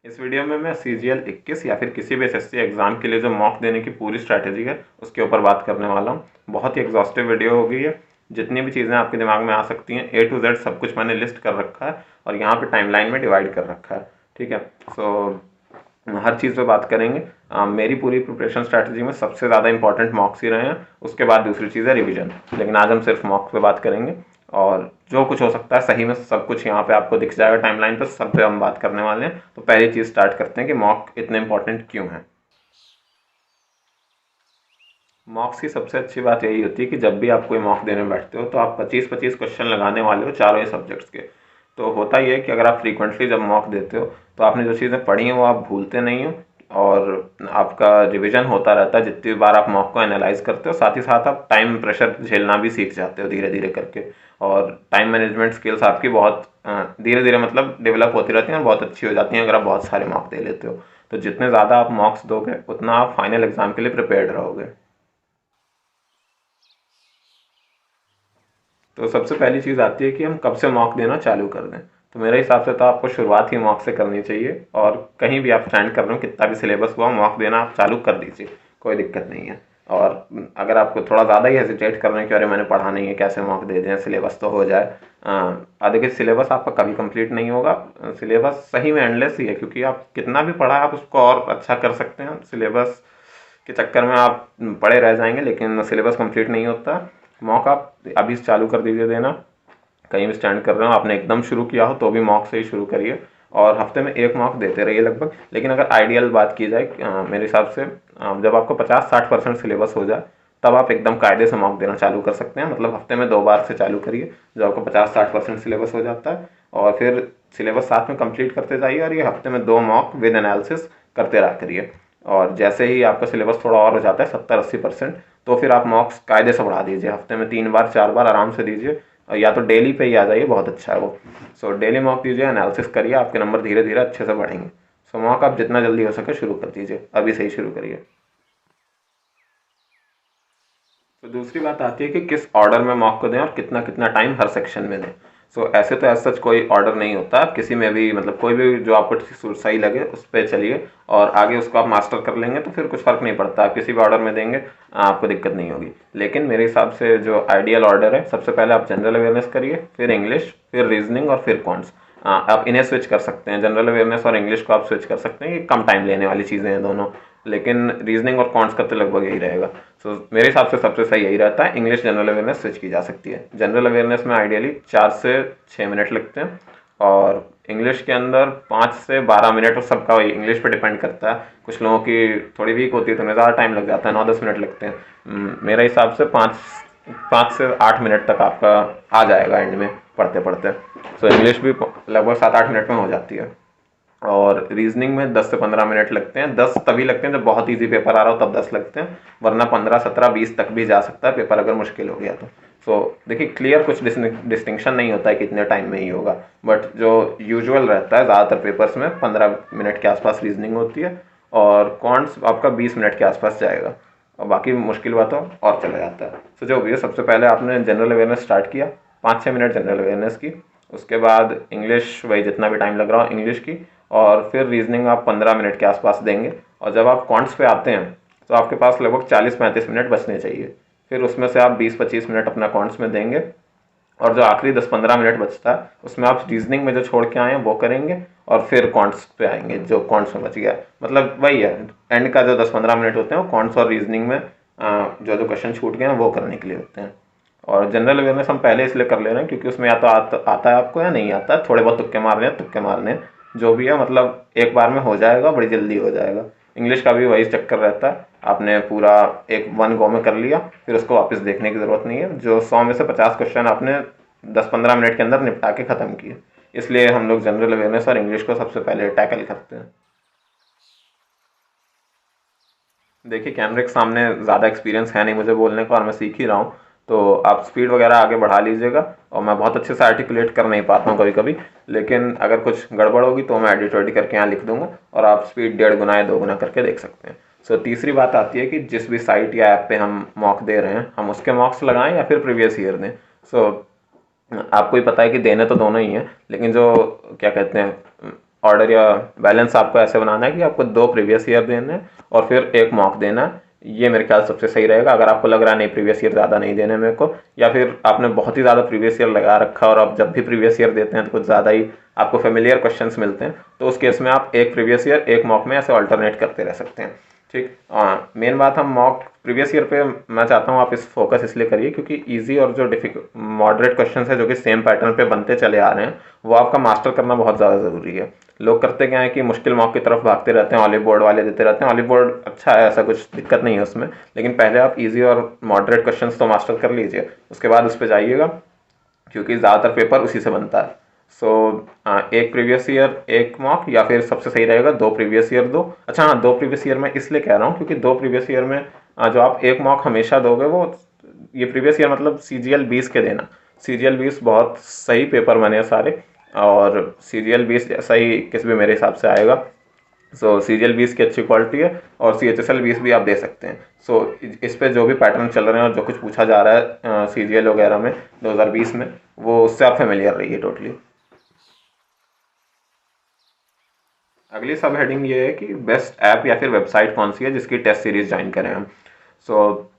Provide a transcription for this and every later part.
इस वीडियो में मैं CGL 21 या फिर किसी भी SSC एग्ज़ाम के लिए जो मॉक देने की पूरी स्ट्रैटेजी है उसके ऊपर बात करने वाला हूँ। बहुत ही एग्जॉस्टिव वीडियो होगी ये। जितनी भी चीज़ें आपके दिमाग में आ सकती हैं A to Z सब कुछ मैंने लिस्ट कर रखा है और यहाँ पे टाइमलाइन में डिवाइड कर रखा है। ठीक है, हर चीज़ पे बात करेंगे। मेरी पूरी प्रिपरेशन स्ट्रैटेजी में सबसे ज़्यादा इंपॉर्टेंट मॉक्स ही रहे हैं, उसके बाद दूसरी चीज़ है रिविजन, लेकिन आज हम सिर्फ मॉक्स पे बात करेंगे। और जो कुछ हो सकता है सही में सब कुछ यहाँ पे आपको दिख जाएगा टाइमलाइन पे, सब पे हम बात करने वाले हैं। तो पहली चीज़ स्टार्ट करते हैं कि मॉक इतने इंपॉर्टेंट क्यों है। मॉक्स की सबसे अच्छी बात यही होती है कि जब भी आप कोई मॉक देने बैठते हो तो आप 25-25 क्वेश्चन लगाने वाले हो चारों ही सब्जेक्ट्स के। तो होता ही है कि अगर आप फ्रीक्वेंटली जब मॉक देते हो तो आपने जो चीज़ें पढ़ी हैं वो आप भूलते नहीं हो और आपका रिवीजन होता रहता है जितनी बार आप मॉक को एनालाइज करते हो। साथ ही साथ आप टाइम प्रेशर झेलना भी सीख जाते हो धीरे धीरे करके, और टाइम मैनेजमेंट स्किल्स आपकी बहुत धीरे धीरे मतलब डेवलप होती रहती हैं और बहुत अच्छी हो जाती हैं अगर आप बहुत सारे मॉक दे लेते हो। तो जितने ज़्यादा आप मॉक्स दोगे उतना आप फाइनल एग्जाम के लिए प्रिपेयर्ड रहोगे। तो सबसे पहली चीज़ आती है कि हम कब से मॉक देना चालू कर दें। तो मेरे हिसाब से तो आपको शुरुआत ही मॉक से करनी चाहिए, और कहीं भी आप स्टैंड कर रहे हो कितना भी सिलेबस हुआ मॉक देना आप चालू कर दीजिए, कोई दिक्कत नहीं है। और अगर आपको थोड़ा ज़्यादा ही हेजिटेट कर रहे हैं कि अरे मैंने पढ़ा नहीं है कैसे मॉक दे दें, सिलेबस तो हो जाए, देखिए सिलेबस आपका कभी कंप्लीट नहीं होगा। सिलेबस सही में एंडलेस ही है, क्योंकि आप कितना भी पढ़ा आप उसको और अच्छा कर सकते हैं। सिलेबस के चक्कर में आप पड़े रह जाएंगे लेकिन सिलेबस कंप्लीट नहीं होता। मॉक आप अभी से चालू कर दीजिए देना। कहीं भी स्टैंड कर रहे हो, आपने एकदम शुरू किया हो तो भी मॉक से ही शुरू करिए और हफ्ते में एक मॉक देते रहिए लगभग। लेकिन अगर आइडियल बात की जाए मेरे हिसाब से जब आपको 50-60% सिलेबस हो जाए तब आप एकदम कायदे से मॉक देना चालू कर सकते हैं। मतलब हफ्ते में 2 बार से चालू करिए जब आपको 50-60% सिलेबस हो जाता है, और फिर सिलेबस साथ में कंप्लीट करते जाइए और ये हफ्ते में 2 मॉक विद एनालिसिस करते रहा करिए। और जैसे ही आपका सिलेबस थोड़ा और हो जाता है 70-80%, तो फिर आप मॉक्स कायदे से बढ़ा दीजिए, हफ्ते में 3 बार 4 बार आराम से दीजिए, और या तो डेली पे ही आ जाइए, बहुत अच्छा है वो। सो डेली मॉक दीजिए, एनालिसिस करिए, आपके नंबर धीरे धीरे अच्छे से बढ़ेंगे। सो मॉक आप जितना जल्दी हो सके शुरू कर दीजिए, अभी से ही शुरू करिए। तो दूसरी बात आती है कि किस ऑर्डर में मॉक को दें और कितना कितना टाइम हर सेक्शन में दें। ऐसे तो ऐसा सच कोई ऑर्डर नहीं होता, आप किसी में भी मतलब कोई भी जो आपको सही लगे उस पर चलिए, और आगे उसको आप मास्टर कर लेंगे तो फिर कुछ फ़र्क नहीं पड़ता, आप किसी भी ऑर्डर में देंगे आपको दिक्कत नहीं होगी। लेकिन मेरे हिसाब से जो आइडियल ऑर्डर है, सबसे पहले आप जनरल अवेयरनेस करिए, फिर इंग्लिश, फिर रीजनिंग और फिर कॉन्ट्स। आप इन्हें स्विच कर सकते हैं, जनरल अवेयरनेस और इंग्लिश को आप स्विच कर सकते हैं, ये कम टाइम लेने वाली चीज़ें हैं दोनों। लेकिन रीजनिंग और कॉन्ट्स का तो लगभग यही रहेगा। मेरे हिसाब से सबसे सही यही रहता है, इंग्लिश जनरल अवेयरनेस स्विच की जा सकती है। जनरल अवेयरनेस में आइडियली 4 से 6 मिनट लगते हैं, और इंग्लिश के अंदर 5 से 12 मिनट, और सबका वही इंग्लिश पे डिपेंड करता है। कुछ लोगों की थोड़ी वीक होती है तो उन्हें ज़्यादा टाइम लग जाता है, 9-10 मिनट लगते हैं। मेरे हिसाब से 5 से 8 मिनट तक आपका आ जाएगा एंड में पढ़ते पढ़ते। इंग्लिश भी लगभग 7-8 मिनट में हो जाती है। और रीजनिंग में 10 से 15 मिनट लगते हैं। 10 तभी लगते हैं जब बहुत इजी पेपर आ रहा हो, तब 10 लगते हैं, वरना 15, 17, 20 तक भी जा सकता है पेपर अगर मुश्किल हो गया तो। देखिए क्लियर कुछ डिस्टिंक्शन नहीं होता है कितने टाइम में ही होगा, बट जो यूजुअल रहता है ज़्यादातर पेपर्स में 15 मिनट के आसपास रीजनिंग होती है, और कॉन्ट्स आपका 20 मिनट के आसपास जाएगा, और बाकी मुश्किल हुआ तो और चला जाता है। जो भी है, सबसे पहले आपने जनरल अवेयरनेस स्टार्ट किया, 5-6 मिनट जनरल अवेयरनेस की, उसके बाद इंग्लिश वही जितना भी टाइम लग रहा हो इंग्लिश की, और फिर रीजनिंग आप 15 मिनट के आसपास देंगे। और जब आप क्वांट्स पे आते हैं तो आपके पास लगभग 40-35 मिनट बचने चाहिए। फिर उसमें से आप 20-25 मिनट अपना क्वांट्स में देंगे, और जो आखिरी 10-15 मिनट बचता है उसमें आप रीजनिंग में जो छोड़ के आए हैं वो करेंगे, और फिर क्वांट्स पे आएंगे जो क्वांट्स में बच गया है। मतलब वही है, एंड का जो 10-15 मिनट होते हैं वो क्वांट्स और रीजनिंग में जो जो क्वेश्चन छूट गए हैं वो करने के लिए होते हैं। और जनरल अवेयरनेस हम पहले इसलिए कर ले रहे हैं क्योंकि उसमें या तो आता है आपको या नहीं आता है, थोड़े बहुत तुक्के मारने हैं, जो भी है मतलब एक बार में हो जाएगा, बड़ी जल्दी हो जाएगा। इंग्लिश का भी वही चक्कर रहता है, आपने पूरा एक वन गो में कर लिया, फिर उसको वापस देखने की ज़रूरत नहीं है। जो 100 में से 50 क्वेश्चन आपने 10-15 मिनट के अंदर निपटा के ख़त्म किए, इसलिए हम लोग जनरल अवेयरनेस और इंग्लिश को सबसे पहले टैकल करते हैं। देखिए कैमरे के सामने ज़्यादा एक्सपीरियंस है नहीं मुझे बोलने का, और मैं सीख ही रहा हूँ, तो आप स्पीड वगैरह आगे बढ़ा लीजिएगा। और मैं बहुत अच्छे से आर्टिकुलेट कर नहीं पाता हूँ कभी कभी, लेकिन अगर कुछ गड़बड़ होगी तो मैं एडिट वेडिट करके यहाँ लिख दूंगा, और आप स्पीड 1.5 गुना या 2 गुना करके देख सकते हैं। तीसरी बात आती है कि जिस भी साइट या ऐप पे हम मॉक दे रहे हैं, हम उसके मॉक्स लगाएं या फिर प्रीवियस ईयर दें। आपको ही पता है कि देने तो दोनों ही हैं, लेकिन जो क्या कहते हैं ऑर्डर या बैलेंस आपको ऐसे बनाना है कि आपको 2 प्रीवियस ईयर देने हैं और फिर 1 मॉक देना है। ये मेरे ख्याल सबसे सही रहेगा। अगर आपको लग रहा है नहीं प्रीवियस ईयर ज़्यादा नहीं देने मेरे को, या फिर आपने बहुत ही ज़्यादा प्रीवियस ईयर लगा रखा है और आप जब भी प्रीवियस ईयर देते हैं तो कुछ ज़्यादा ही आपको फेमिलियर क्वेश्चंस मिलते हैं, तो उस केस में आप 1 प्रीवियस ईयर 1 मॉक में ऐसे अल्टरनेट करते रह सकते हैं। ठीक, मेन बात हम मॉक प्रीवियस ईयर पे मैं चाहता हूँ आप इस फोकस इसलिए करिए क्योंकि इजी और जो डिफिकल्ट मॉडरेट क्वेश्चन है जो कि सेम पैटर्न पे बनते चले आ रहे हैं, वो आपका मास्टर करना बहुत ज़्यादा ज़रूरी है। लोग करते क्या है कि मुश्किल मॉक की तरफ भागते रहते हैं, ऑलिव बोर्ड वाले देते रहते हैं। ऑलिव बोर्ड अच्छा है, ऐसा कुछ दिक्कत नहीं है उसमें, लेकिन पहले आप इजी और मॉडरेट क्वेश्चन तो मास्टर कर लीजिए, उसके बाद उस पर जाइएगा, क्योंकि ज़्यादातर पेपर उसी से बनता है। सो 1 प्रीवियस ईयर 1 मॉक, या फिर सबसे सही रहेगा 2 प्रीवियस ईयर 2। अच्छा हाँ, 2 प्रीवियस ईयर मैं इसलिए कह रहा हूँ क्योंकि 2 प्रीवियस ईयर में जो आप 1 मॉक हमेशा दोगे, वो ये प्रीवियस ईयर मतलब CGL 20 के देना। CGL 20 बहुत सही पेपर बने हैं सारे, और CGL 20 जैसा ही किस भी मेरे हिसाब से आएगा। सो CGL 20 की अच्छी क्वालिटी है, और CHSL 20 भी आप दे सकते हैं। सो इस पे जो भी पैटर्न चल रहे हैं और जो कुछ पूछा जा रहा है CGL वगैरह में 2020 में, वो उससे आप फेमिलियर रहिए टोटली। अगली सब हेडिंग ये है कि बेस्ट ऐप या फिर वेबसाइट कौन सी है जिसकी टेस्ट सीरीज ज्वाइन करें हम। सो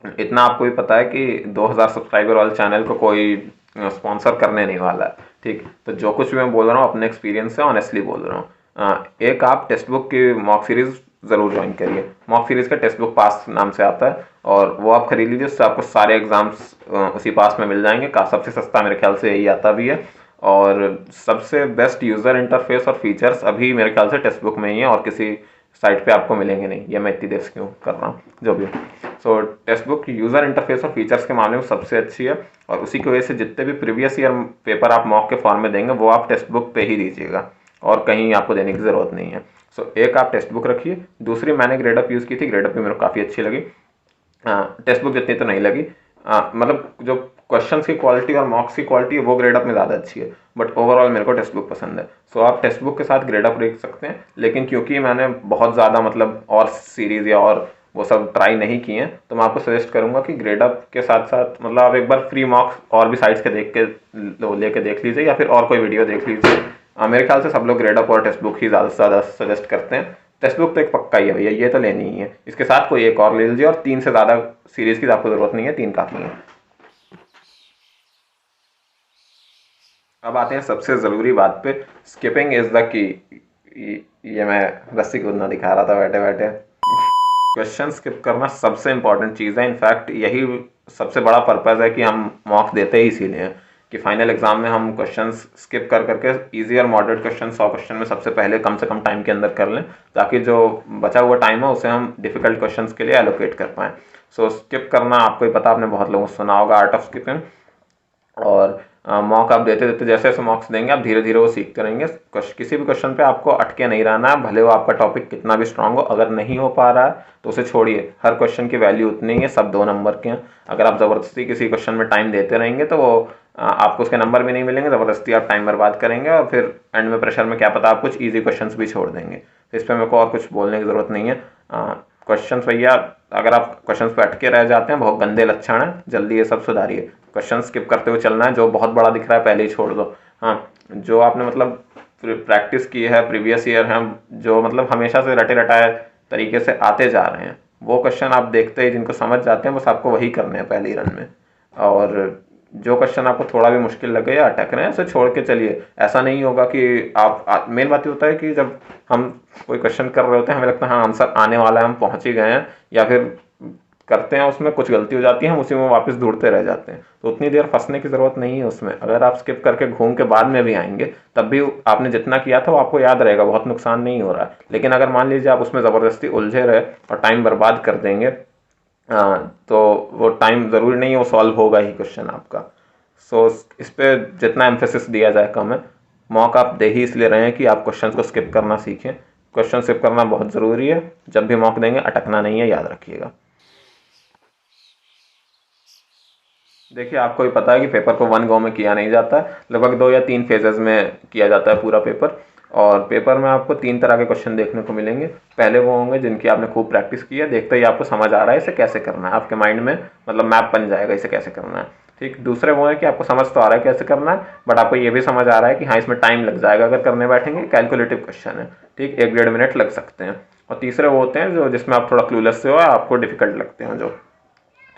इतना आपको भी पता है कि 2000 सब्सक्राइबर वाले चैनल को कोई स्पॉन्सर करने नहीं वाला है। ठीक, तो जो कुछ भी मैं बोल रहा हूँ अपने एक्सपीरियंस से ऑनेस्टली बोल रहा हूँ। एक आप टेक्स्ट बुक की मॉक सीरीज ज़रूर ज्वाइन करिए। मॉक सीरीज का टेक्स्ट बुक पास नाम से आता है, और वो आप खरीद लीजिए, उससे आपको सारे एग्जाम्स उसी पास में मिल जाएंगे। का सबसे सस्ता मेरे ख्याल से यही आता भी है, और सबसे बेस्ट यूज़र इंटरफेस और फीचर्स अभी मेरे ख्याल से टेक्स्ट बुक में ही है, और किसी साइट पे आपको मिलेंगे नहीं। ये मैं इतनी देर से क्यों कर रहा हूँ, जो भी। सो टेक्स्ट बुक यूज़र इंटरफेस और फीचर्स के मामले में सबसे अच्छी है, और उसी की वजह से जितने भी प्रीवियस ईयर पेपर आप मॉक के फॉर्म में देंगे वो आप टेक्स्ट बुक पे ही दीजिएगा, और कहीं आपको देने की ज़रूरत नहीं है। सो एक आप टेक्स्ट बुक रखिए। दूसरी मैंने ग्रेडअप यूज़ की थी, ग्रेडअप भी मेरे को काफ़ी अच्छी लगी। टेक्स्ट बुक जितनी तो नहीं लगी, मतलब जो क्वेश्चंस की क्वालिटी और मॉक्स की क्वालिटी है वो ग्रेडअप में ज़्यादा अच्छी है, बट ओवरऑल मेरे को टेक्स्ट बुक पसंद है। सो आप टेक्स्ट बुक के साथ ग्रेडअप देख सकते हैं, लेकिन क्योंकि मैंने बहुत ज़्यादा मतलब और सीरीज़ या और वो सब ट्राई नहीं किए हैं, तो मैं आपको सजेस्ट करूंगा कि ग्रेडअप के साथ साथ मतलब आप एक बार फ्री मॉक्स और भी साइट्स के देख के लेके देख लीजिए, या फिर और कोई वीडियो देख लीजिए। मेरे ख्याल से सब लोग ग्रेडअप और टेक्स्ट बुक ही ज़्यादा से ज़्यादा सजेस्ट करते हैं। टेक्स्ट बुक तो एक पक्का ही है भैया, ये तो लेनी ही है। इसके साथ कोई एक और ले लीजिए, और 3 से ज़्यादा सीरीज़ की आपको ज़रूरत नहीं है, 3 काफ़ी है। अब आते हैं सबसे ज़रूरी बात पे, स्किपिंग इज़ द की। ये मैं रस्सी कूदना दिखा रहा था बैठे बैठे। क्वेश्चन स्किप करना सबसे इंपॉर्टेंट चीज़ है। इनफैक्ट यही सबसे बड़ा पर्पज़ है कि हम मॉक देते ही इसीलिए हैं कि फाइनल एग्जाम में हम क्वेश्चंस स्किप कर करके इजी और मॉडरेट क्वेश्चन 100 क्वेश्चन में सबसे पहले कम से कम टाइम के अंदर कर लें, ताकि जो बचा हुआ टाइम है उसे हम डिफिकल्ट क्वेश्चंस के लिए एलोकेट कर पाएँ। सो स्किप करना आपको ही पता, आपने बहुत लोगों से सुना होगा आर्ट ऑफ स्किपिंग। और मॉक आप देते देते जैसे जैसे मॉक्स देंगे आप धीरे धीरे वो सीखते रहेंगे। किसी भी क्वेश्चन पे आपको अटके नहीं रहना है, भले वो आपका टॉपिक कितना भी स्ट्रांग हो। अगर नहीं हो पा रहा है तो उसे छोड़िए, हर क्वेश्चन की वैल्यू उतनी ही है, सब 2 नंबर के हैं। अगर आप ज़बरदस्ती किसी क्वेश्चन में टाइम देते रहेंगे तो वो आपको उसके नंबर भी नहीं मिलेंगे, ज़बरदस्ती आप टाइम बर्बाद करेंगे, और फिर एंड में प्रेशर में क्या पता आप कुछ ईजी क्वेश्चन भी छोड़ देंगे। तो इस पर मेरे को और कुछ बोलने की ज़रूरत नहीं है। क्वेश्चन भैया, अगर आप क्वेश्चन पे अटके रह जाते हैं, बहुत गंदे लक्षण हैं, जल्दी ये सब सुधारिए। क्वेश्चन स्किप करते हुए चलना है, जो बहुत बड़ा दिख रहा है पहले ही छोड़ दो। हाँ, जो आपने मतलब प्रैक्टिस की है, प्रीवियस ईयर हैं, जो मतलब हमेशा से रटे रटाए तरीके से आते जा रहे हैं, वो क्वेश्चन आप देखते ही जिनको समझ जाते हैं, बस आपको वही करने हैं पहले ही रन में। और जो क्वेश्चन आपको थोड़ा भी मुश्किल लगे या अटक रहे हैं, उसे छोड़ के चलिए। ऐसा नहीं होगा कि आप मेन बात ये होता है कि जब हम कोई क्वेश्चन कर रहे होते हैं, हमें लगता है हाँ आंसर आने वाला है, हम पहुंच ही गए हैं, या फिर करते हैं उसमें कुछ गलती हो जाती है, हम उसी में वापस ढूंढते रह जाते हैं। तो उतनी देर फंसने की ज़रूरत नहीं है उसमें। अगर आप स्किप करके घूम के बाद में भी आएंगे, तब भी आपने जितना किया था वो आपको याद रहेगा, बहुत नुकसान नहीं हो रहा है। लेकिन अगर मान लीजिए आप उसमें ज़बरदस्ती उलझे रहे और टाइम बर्बाद कर देंगे, तो वो टाइम ज़रूरी नहीं है वो सॉल्व होगा ही क्वेश्चन आपका। सो इस पर जितना एम्फेसिस दिया जाए कम है। मॉक आप दे ही इसलिए रहे हैं कि आप क्वेश्चन को स्किप करना सीखें। क्वेश्चन स्किप करना बहुत ज़रूरी है। जब भी मॉक देंगे अटकना नहीं है, याद रखिएगा। देखिए, आपको भी पता है कि पेपर को 1 गो में किया नहीं जाता है, लगभग 2 या 3 फेजेस में किया जाता है पूरा पेपर। और पेपर में आपको 3 तरह के क्वेश्चन देखने को मिलेंगे। पहले वो होंगे जिनकी आपने खूब प्रैक्टिस की है, देखते ही आपको समझ आ रहा है इसे कैसे करना है, आपके माइंड में मतलब मैप बन जाएगा इसे कैसे करना है। ठीक, दूसरे वो है कि आपको समझ तो आ रहा है कैसे करना है, बट आपको ये भी समझ आ रहा है कि हाँ इसमें टाइम लग जाएगा अगर करने बैठेंगे, कैलकुलेटिव क्वेश्चन है, ठीक, 1-1.5 मिनट लग सकते हैं। और तीसरे वो होते हैं जो जिसमें आप थोड़ा क्लूलेस से हो, आपको डिफिकल्ट लगते हैं जो,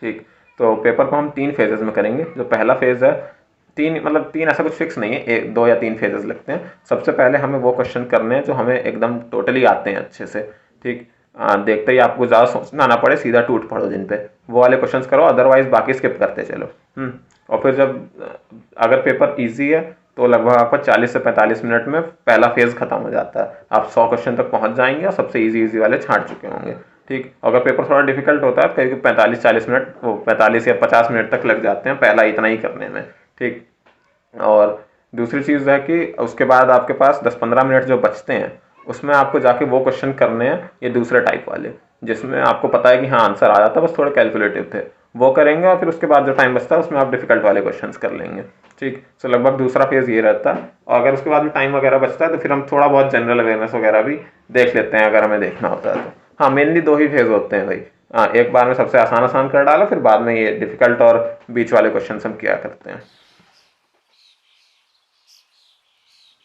ठीक। तो पेपर को हम 3 फेजेस में करेंगे। जो पहला फेज है, तीन मतलब तीन ऐसा कुछ फिक्स नहीं है, एक 2 या 3 फेजेस लगते हैं। सबसे पहले हमें वो क्वेश्चन करने हैं जो हमें एकदम टोटली आते हैं अच्छे से, ठीक। देखते ही आपको ज़्यादा सोचना ना पड़े, सीधा टूट पड़ो जिन पे, वो वाले क्वेश्चंस करो, अदरवाइज बाकी स्किप करते चलो। और फिर जब अगर पेपर इजी है तो लगभग आपका 40 से 45 मिनट में पहला फेज खत्म हो जाता है, आप 100 क्वेश्चन तक पहुंच जाएंगे और सबसे इजी वाले छांट चुके होंगे, ठीक। अगर पेपर थोड़ा डिफिकल्ट होता है करीब 45-40 मिनट, वो 45 या 50 मिनट तक लग जाते हैं पहला इतना ही करने में, ठीक। और दूसरी चीज़ है कि उसके बाद आपके पास 10-15 मिनट जो बचते हैं उसमें आपको जाके वो क्वेश्चन करने हैं, ये दूसरे टाइप वाले, जिसमें आपको पता है कि हाँ आंसर आ जाता है, बस थोड़े कैलकुलेटिव थे, वो करेंगे। और फिर उसके बाद जो टाइम बचता है उसमें आप डिफिकल्ट वाले क्वेश्चंस कर लेंगे, ठीक। सो लगभग दूसरा फेज ये रहता है। और अगर उसके बाद भी टाइम वगैरह बचता है तो फिर हम थोड़ा बहुत जनरल अवेयरनेस वगैरह भी देख लेते हैं अगर हमें देखना होता है तो। हाँ, मेनली 2 ही फेज होते हैं भाई। हाँ, एक बार में सबसे आसान आसान कर डाला, फिर बाद में ये डिफिकल्ट और बीच वाले क्वेश्चन हम किया करते हैं।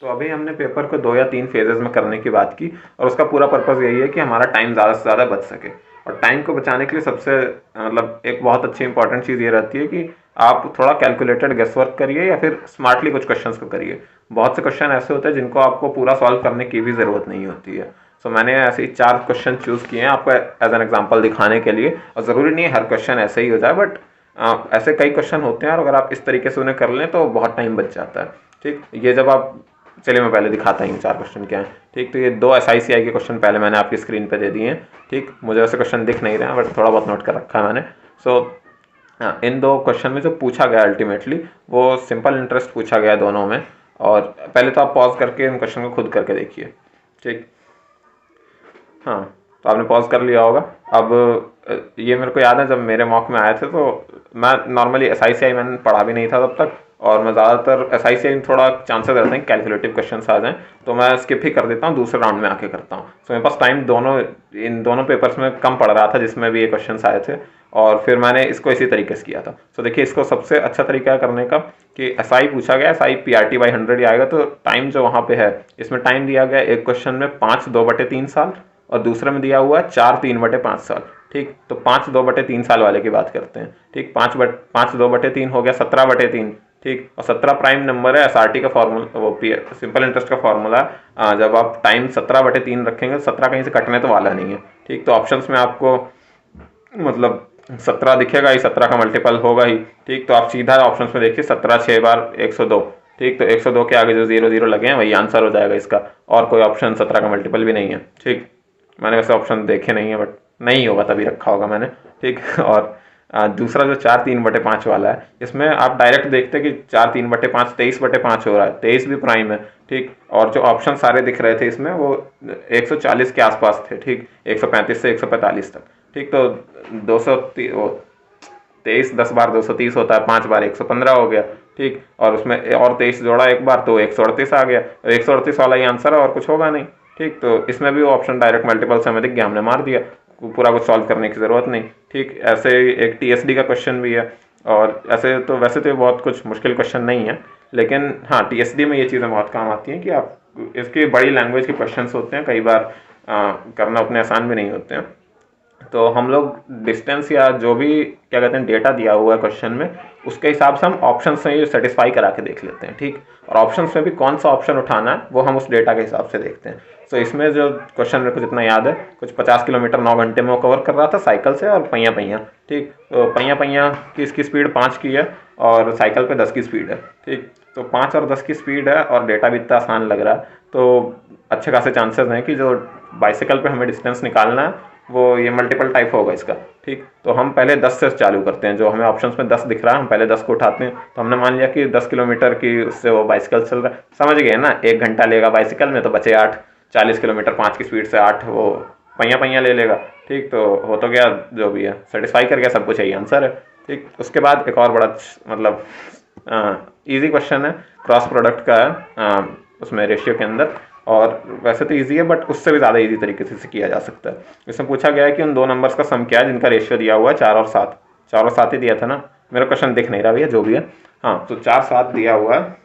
तो अभी हमने पेपर को 2 या 3 फेजेस में करने की बात की, और उसका पूरा पर्पज़ यही है कि हमारा टाइम ज़्यादा से ज़्यादा बच सके। और टाइम को बचाने के लिए सबसे मतलब एक बहुत अच्छी इंपॉर्टेंट चीज़ ये रहती है कि आप थोड़ा कैलकुलेटेड गेस वर्क करिए या फिर स्मार्टली कुछ क्वेश्चंस को करिए। बहुत से क्वेश्चन ऐसे होते हैं जिनको आपको पूरा सॉल्व करने की भी ज़रूरत नहीं होती है। सो मैंने ऐसे ही 4 क्वेश्चन चूज़ किए हैं आपको एज एन एग्जाम्पल दिखाने के लिए, और ज़रूरी नहीं है हर क्वेश्चन ऐसे ही हो जाए, बट ऐसे कई क्वेश्चन होते हैं और अगर आप इस तरीके से उन्हें कर लें तो बहुत टाइम बच जाता है, ठीक। ये जब आप, चलिए मैं पहले दिखाता हूँ 4 क्वेश्चन क्या है, ठीक। तो ये 2 SICI के क्वेश्चन पहले मैंने आपकी स्क्रीन पे दे दिए हैं, ठीक। मुझे वैसे क्वेश्चन दिख नहीं रहे हैं बट थोड़ा बहुत नोट कर रखा है मैंने। सो इन 2 क्वेश्चन में जो पूछा गया अल्टीमेटली वो सिंपल इंटरेस्ट पूछा गया दोनों में। और पहले तो आप पॉज करके इन क्वेश्चन को खुद करके देखिए, ठीक। हाँ, तो आपने पॉज कर लिया होगा। अब ये मेरे को याद है जब मेरे मॉक में आए थे तो मैं नॉर्मली SICI मैंने पढ़ा भी नहीं था तब तक, और मैं ज़्यादातर SICI में थोड़ा चांसेस रहते हैं कैलकुलेटिव क्वेश्चन आ जाएं, तो मैं स्किप ही कर देता हूँ, दूसरे राउंड में आके करता हूँ। तो मेरे पास टाइम इन दोनों पेपर्स में कम पड़ रहा था जिसमें भी ये क्वेश्चन आए थे, और फिर मैंने इसको इसी तरीके से किया था। तो देखिए इसको सबसे अच्छा तरीका है करने का कि SI पूछा गया, SI PRT/100 ही आएगा, तो टाइम जो वहाँ पे है इसमें टाइम दिया गया एक क्वेश्चन में 5 2/3 साल, और दूसरे में दिया हुआ है 4 3/5 साल, ठीक। तो 5 2/3 साल वाले की बात करते हैं, ठीक। 5 2/3 हो गया 17/3, ठीक। और 17 प्राइम नंबर है, SRT का फॉर्मूला, वो सिंपल इंटरेस्ट का फॉर्मूला। जब आप टाइम 17/3 रखेंगे, 17 कहीं से कटने तो वाला नहीं है, ठीक। तो ऑप्शंस में आपको मतलब 17 दिखेगा ही, 17 का मल्टीपल होगा ही, ठीक। तो आप सीधा ऑप्शंस में देखिए 17 6 बार 102, ठीक। तो 102 के आगे जो 0 0 लगे हैं वही आंसर हो जाएगा इसका, और कोई ऑप्शन 17 का मल्टीपल भी नहीं है, ठीक। मैंने वैसे ऑप्शन देखे नहीं है बट नहीं होगा तभी रखा होगा मैंने, ठीक। और दूसरा जो 4 3/5 वाला है, इसमें आप डायरेक्ट देखते कि 4 3/5 23/5 हो रहा है, 23 भी प्राइम है, ठीक। और जो ऑप्शन सारे दिख रहे थे इसमें वो 140 के आसपास थे, ठीक। 135 से 145 तक, ठीक। तो 23 10 बार 230 होता है, 5 बार 115 हो गया, ठीक। और उसमें और 23 जोड़ा एक बार तो 138 आ गया, 138 वाला ही आंसर है और कुछ होगा नहीं, ठीक। तो इसमें भी वो ऑप्शन डायरेक्ट मल्टीपल से हमें दिख गया, हमने मार दिया, पूरा कुछ सॉल्व करने की ज़रूरत नहीं, ठीक। ऐसे एक TSD का क्वेश्चन भी है, और ऐसे तो वैसे तो बहुत कुछ मुश्किल क्वेश्चन नहीं है, लेकिन हाँ TSD में ये चीज़ें बहुत काम आती हैं कि आप इसकी बड़ी लैंग्वेज के क्वेश्चन होते हैं, कई बार करना उतने आसान भी नहीं होते हैं। तो हम लोग डिस्टेंस या जो भी क्या कहते हैं डेटा दिया हुआ है क्वेश्चन में, उसके हिसाब से हम ऑप्शन से ही सेटिस्फाई करा के देख लेते हैं, ठीक। और ऑप्शन में भी कौन सा ऑप्शन उठाना है वो हम उस डेटा के हिसाब से देखते हैं। तो इसमें जो क्वेश्चन मेरे को जितना याद है, कुछ 50 किलोमीटर 9 घंटे में वो कवर कर रहा था साइकिल से, और पहिया पहिया, ठीक। तो पहिया पहिया की इसकी स्पीड 5 की है और साइकिल पे 10 की स्पीड है, ठीक। तो 5 और 10 की स्पीड है और डेटा भी इतना आसान लग रहा है, तो अच्छे खासे चांसेस हैं कि जो बाइसिकल पे हमें डिस्टेंस निकालना है वो ये मल्टीपल टाइप होगा इसका, ठीक। तो हम पहले 10 से चालू करते हैं, जो हमें ऑप्शंस में 10 दिख रहा है हम पहले 10 को उठाते हैं। तो हमने मान लिया कि 10 किलोमीटर की उससे वो बाइसिकल चल रहा है, समझ गए ना, 1 घंटा लेगा बाइसिकल में तो बचे 8, 40 किलोमीटर 5 की स्पीड से 8 वो पहिया पहिया ले लेगा, ठीक। तो हो तो गया, जो भी है सेटिस्फाई कर गया, सब कुछ यही आंसर है, ठीक। उसके बाद एक और बड़ा मतलब ईजी क्वेश्चन है, क्रॉस प्रोडक्ट का है उसमें रेशियो के अंदर, और वैसे तो इजी है बट उससे भी ज़्यादा इजी तरीके से किया जा सकता है। इसमें पूछा गया है कि उन 2 नंबर्स का सम क्या है जिनका रेशियो दिया हुआ है 4 और 7, 4 और 7 ही दिया था ना, मेरा क्वेश्चन दिख नहीं रहा भैया, जो भी है। हाँ, तो 4-7 दिया हुआ है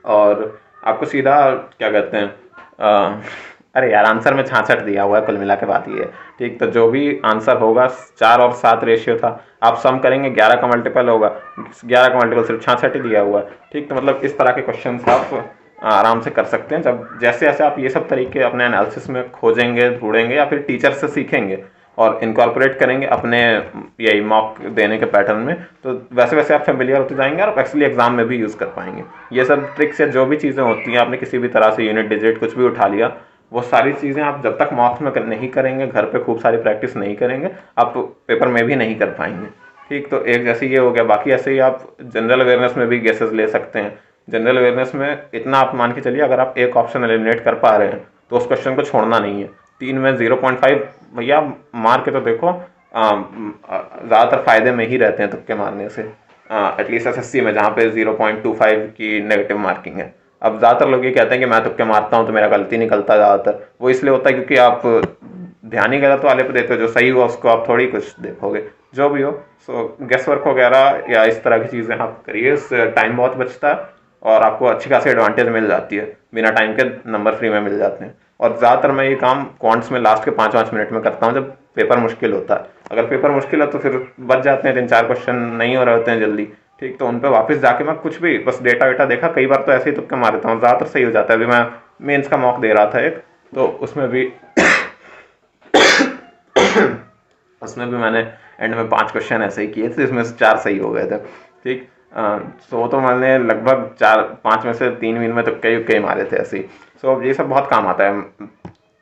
और आपको सीधा क्या कहते हैं, अरे यार आंसर में 66 दिया हुआ है, कुल मिला के बात ये है। ठीक, तो जो भी आंसर होगा 4 और 7 रेशियो था, आप सम करेंगे 11 का मल्टीपल होगा, 11 का मल्टीपल सिर्फ 66 ही दिया हुआ है। ठीक, तो मतलब इस तरह के क्वेश्चन आप आराम से कर सकते हैं, जब जैसे जैसे आप ये सब तरीके अपने एनालिसिस में खोजेंगे, ढूंढेंगे या फिर टीचर से सीखेंगे और इनकॉर्पोरेट करेंगे अपने यही मॉक देने के पैटर्न में, तो वैसे वैसे आप फेमिलियर होते जाएंगे और एक्चुअली एग्जाम में भी यूज़ कर पाएंगे। ये सब ट्रिक्स या जो भी चीज़ें होती हैं, आपने किसी भी तरह से यूनिट डिजिट कुछ भी उठा लिया, वो सारी चीज़ें आप जब तक मॉक्स में नहीं करेंगे, घर पे खूब सारी प्रैक्टिस नहीं करेंगे, आप पेपर में भी नहीं कर पाएंगे। ठीक, तो एक जैसे ये हो गया। बाकी ऐसे ही आप जनरल अवेयरनेस में भी गेसेस ले सकते हैं। जनरल अवेयरनेस में इतना आप मान के चलिए, अगर आप एक ऑप्शन एलिमिनेट कर पा रहे हैं तो उस क्वेश्चन को छोड़ना नहीं है। 3 में 0.5 भैया मार के तो देखो, ज़्यादातर फायदे में ही रहते हैं तुक्के मारने से, एटलीस्ट एसएससी में जहाँ पे 0.25 की नेगेटिव मार्किंग है। अब ज़्यादातर लोग ये कहते हैं कि मैं तुक्के मारता हूँ तो मेरा गलती निकलता ज़्यादातर, वो इसलिए होता है क्योंकि आप ध्यान ही गलत वाले पे देते हो, जो सही हुआ उसको आप थोड़ी कुछ देखोगे। जो भी हो, सो गेस वर्क वगैरह या इस तरह की चीज़ें आप करिए, उससे टाइम बहुत बचता है और आपको अच्छी खासी एडवांटेज मिल जाती है, बिना टाइम के नंबर फ्री में मिल जाते हैं। और ज़्यादातर मैं ये काम क्वांट्स में लास्ट के 5-5 मिनट में करता हूँ, जब पेपर मुश्किल होता है। अगर पेपर मुश्किल है तो फिर बच जाते हैं, 3-4 क्वेश्चन नहीं हो रहे होते हैं जल्दी। ठीक, तो उन पर वापस जाके मैं कुछ भी बस डेटा वेटा देखा, कई बार तो ऐसे ही तुक्के मार देता हूँ, ज़्यादातर सही हो जाता है। अभी मैं मेंस का मॉक दे रहा था एक, तो उसमें भी उसमें भी मैंने एंड में 5 क्वेश्चन ऐसे ही किए थे, इसमें से 4 सही हो गए थे। ठीक, सो तो मैंने लगभग 4-5 में से 3 विन में तो कई मारे थे ऐसे ही। सो ये सब बहुत काम आता है।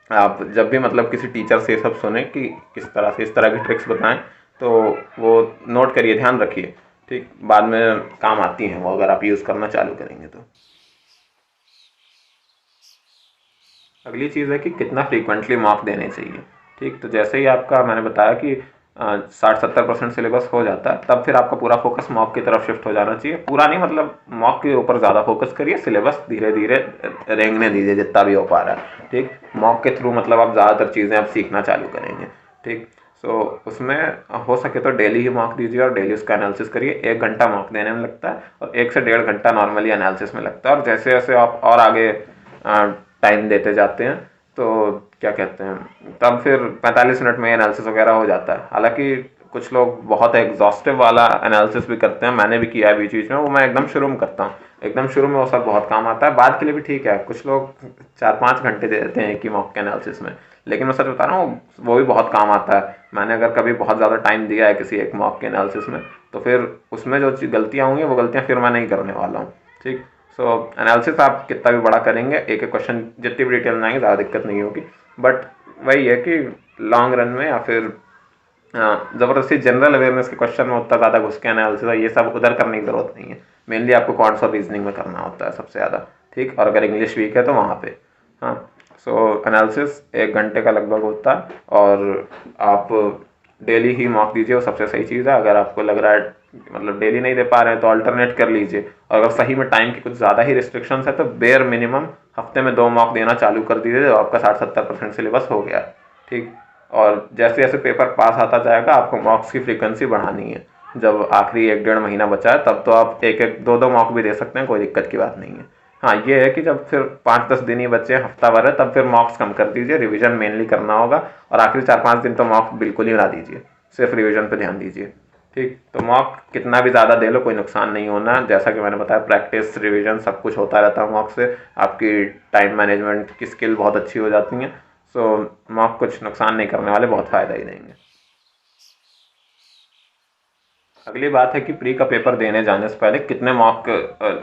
आप जब भी मतलब किसी टीचर से ये सब सुने कि किस तरह से इस तरह की ट्रिक्स बताएं, तो वो नोट करिए, ध्यान रखिए। ठीक, बाद में काम आती हैं वो, अगर आप यूज़ करना चालू करेंगे तो। अगली चीज़ है कि कितना फ्रीक्वेंटली मॉक देने चाहिए। ठीक, तो जैसे ही आपका मैंने बताया कि 60-70% सिलेबस हो जाता है, तब फिर आपका पूरा फोकस मॉक की तरफ शिफ्ट हो जाना चाहिए। पूरा नहीं, मतलब मॉक के ऊपर ज़्यादा फोकस करिए, सिलेबस धीरे धीरे रेंगने दीजिए जितना भी हो पा रहा है। ठीक, मॉक के थ्रू मतलब आप ज़्यादातर चीज़ें आप सीखना चालू करेंगे। ठीक, सो उसमें हो सके तो डेली ही मॉक दीजिए और डेली उसका एनालिसिस करिए। 1 घंटा मॉक देने में लगता है और 1 से 1.5 घंटा नॉर्मली एनालिसिस में लगता है। और जैसे जैसे आप और आगे टाइम देते जाते हैं, तो क्या कहते हैं, तब फिर 45 मिनट में एनालिसिस वगैरह हो जाता है। हालांकि कुछ लोग बहुत एग्जॉस्टिव वाला एनालिसिस भी करते हैं, मैंने भी किया है बीच बीच में, वो मैं एकदम शुरू में करता हूँ। एकदम शुरू में वो सब बहुत काम आता है, बाद के लिए भी ठीक है। कुछ लोग 4-5 घंटे दे देते हैं एक ही मॉक के एनालिसिस में, लेकिन मैं सच बता रहा हूँ वो भी बहुत काम आता है। मैंने अगर कभी बहुत ज़्यादा टाइम दिया है किसी एक मॉक के एनालिसिस में, तो फिर उसमें जो गलतियाँ होंगी वो गलतियाँ फिर मैं नहीं करने वाला हूँ। ठीक, सो एनालिसिस आप कितना भी बड़ा करेंगे, एक एक क्वेश्चन जितनी भी डिटेल में आएंगे ज़्यादा दिक्कत नहीं होगी। बट वही है कि लॉन्ग रन में या फिर ज़बरदस्ती जनरल अवेयरनेस के क्वेश्चन में उतना ज़्यादा घुस के एनालिसिस ये सब उधर करने की ज़रूरत नहीं है। मेनली आपको क्वांट्स और रीजनिंग में करना होता है सबसे ज़्यादा। ठीक, और अगर इंग्लिश वीक है तो वहाँ पे। हाँ, सो एनालिसिस 1 घंटे का लगभग होता है और आप डेली ही मॉक दीजिए, वो सबसे सही चीज़ है। अगर आपको लग रहा है मतलब डेली नहीं दे पा रहे हैं तो अल्टरनेट कर लीजिए। और अगर सही में टाइम की कुछ ज़्यादा ही रिस्ट्रिक्शंस है तो बेयर मिनिमम हफ्ते में 2 मॉक देना चालू कर दीजिए, तो आपका 60-70% सिलेबस हो गया। ठीक, और जैसे जैसे पेपर पास आता जाएगा आपको मॉक्स की फ्रीक्वेंसी बढ़ानी है। जब आखिरी 1-1.5 महीना बचा है तब तो आप 1-1, 2-2 मॉक भी दे सकते हैं, कोई दिक्कत की बात नहीं है। हाँ, ये है कि जब फिर 5-10 दिन ही बचे, हफ्ता भर है, तब फिर मॉक्स कम कर दीजिए, रिवीजन मेनली करना होगा। और आखिरी 4-5 दिन तो मॉक बिल्कुल ही ना दीजिए, सिर्फ रिवीजन पे ध्यान दीजिए। ठीक, तो मॉक कितना भी ज़्यादा दे लो कोई नुकसान नहीं होना। जैसा कि मैंने बताया, प्रैक्टिस रिवीजन सब कुछ होता रहता है मॉक से, आपकी टाइम मैनेजमेंट की स्किल बहुत अच्छी हो जाती हैं। सो मॉक कुछ नुकसान नहीं करने वाले, बहुत फ़ायदा ही देंगे। अगली बात है कि प्री का पेपर देने जाने से पहले कितने मॉक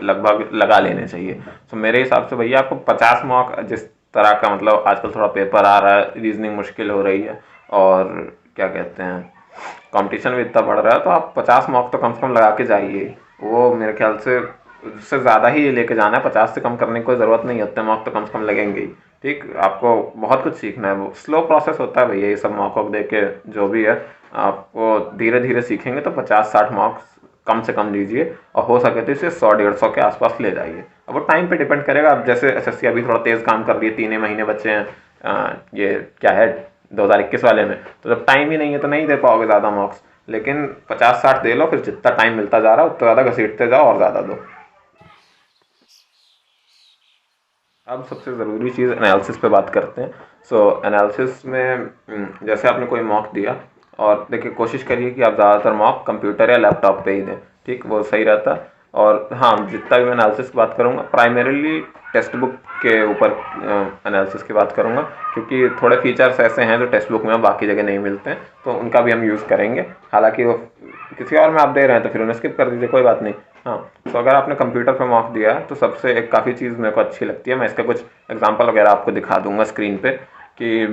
लगभग लगा लेने चाहिए। तो मेरे हिसाब से भैया आपको 50 मॉक, जिस तरह का मतलब आजकल थोड़ा पेपर आ रहा है, रीजनिंग मुश्किल हो रही है और क्या कहते हैं कंपटीशन भी इतना बढ़ रहा है, तो आप 50 मॉक तो कम से कम लगा के जाइए। वो मेरे ख्याल से उससे ज़्यादा ही लेके जाना है, 50 से कम करने की कोई ज़रूरत नहीं है, उतने मॉक तो कम से कम लगेंगे ही। ठीक, आपको बहुत कुछ सीखना है, वो स्लो प्रोसेस होता है भैया ये सब मॉक वॉक दे के। जो भी है आपको धीरे धीरे सीखेंगे, तो 50-60 मार्क्स कम से कम लीजिए और हो सके तो इसे 100-150 के आसपास ले जाइए। अब वो टाइम पे डिपेंड करेगा। अब जैसे एसएससी अभी थोड़ा तेज़ काम कर रही है, 3 महीने बचे हैं, ये क्या है 2021 वाले में, तो जब टाइम ही नहीं है तो नहीं दे पाओगे ज़्यादा मार्क्स। लेकिन 50-60 दे लो, फिर जितना टाइम मिलता जा रहा है उतना ज़्यादा घसीटते जाओ और ज़्यादा दो। अब सबसे ज़रूरी चीज़ एनालिसिस पे बात करते हैं। सो एनालिसिस में जैसे आपने कोई मॉक दिया, और देखिए कोशिश करिए कि आप ज़्यादातर मॉक कंप्यूटर या लैपटॉप पे ही दें, ठीक, वो सही रहता है। और हाँ, जितना भी मैं एनालिसिस की बात करूँगा प्राइमरीली टेक्स्ट बुक के ऊपर एनालिसिस की बात करूँगा, क्योंकि थोड़े फीचर्स ऐसे हैं जो टेक्स्ट बुक में बाकी जगह नहीं मिलते हैं, तो उनका भी हम यूज़ करेंगे। हालांकि वो किसी और में आप दे रहे हैं तो फिर उन्हें स्किप कर दीजिए, कोई बात नहीं। हाँ, तो अगर आपने कंप्यूटर पे मॉक दिया है तो सबसे एक काफ़ी चीज़ मेरे को अच्छी लगती है, मैं इसका कुछ एग्जांपल वगैरह आपको दिखा दूंगा स्क्रीन पे, कि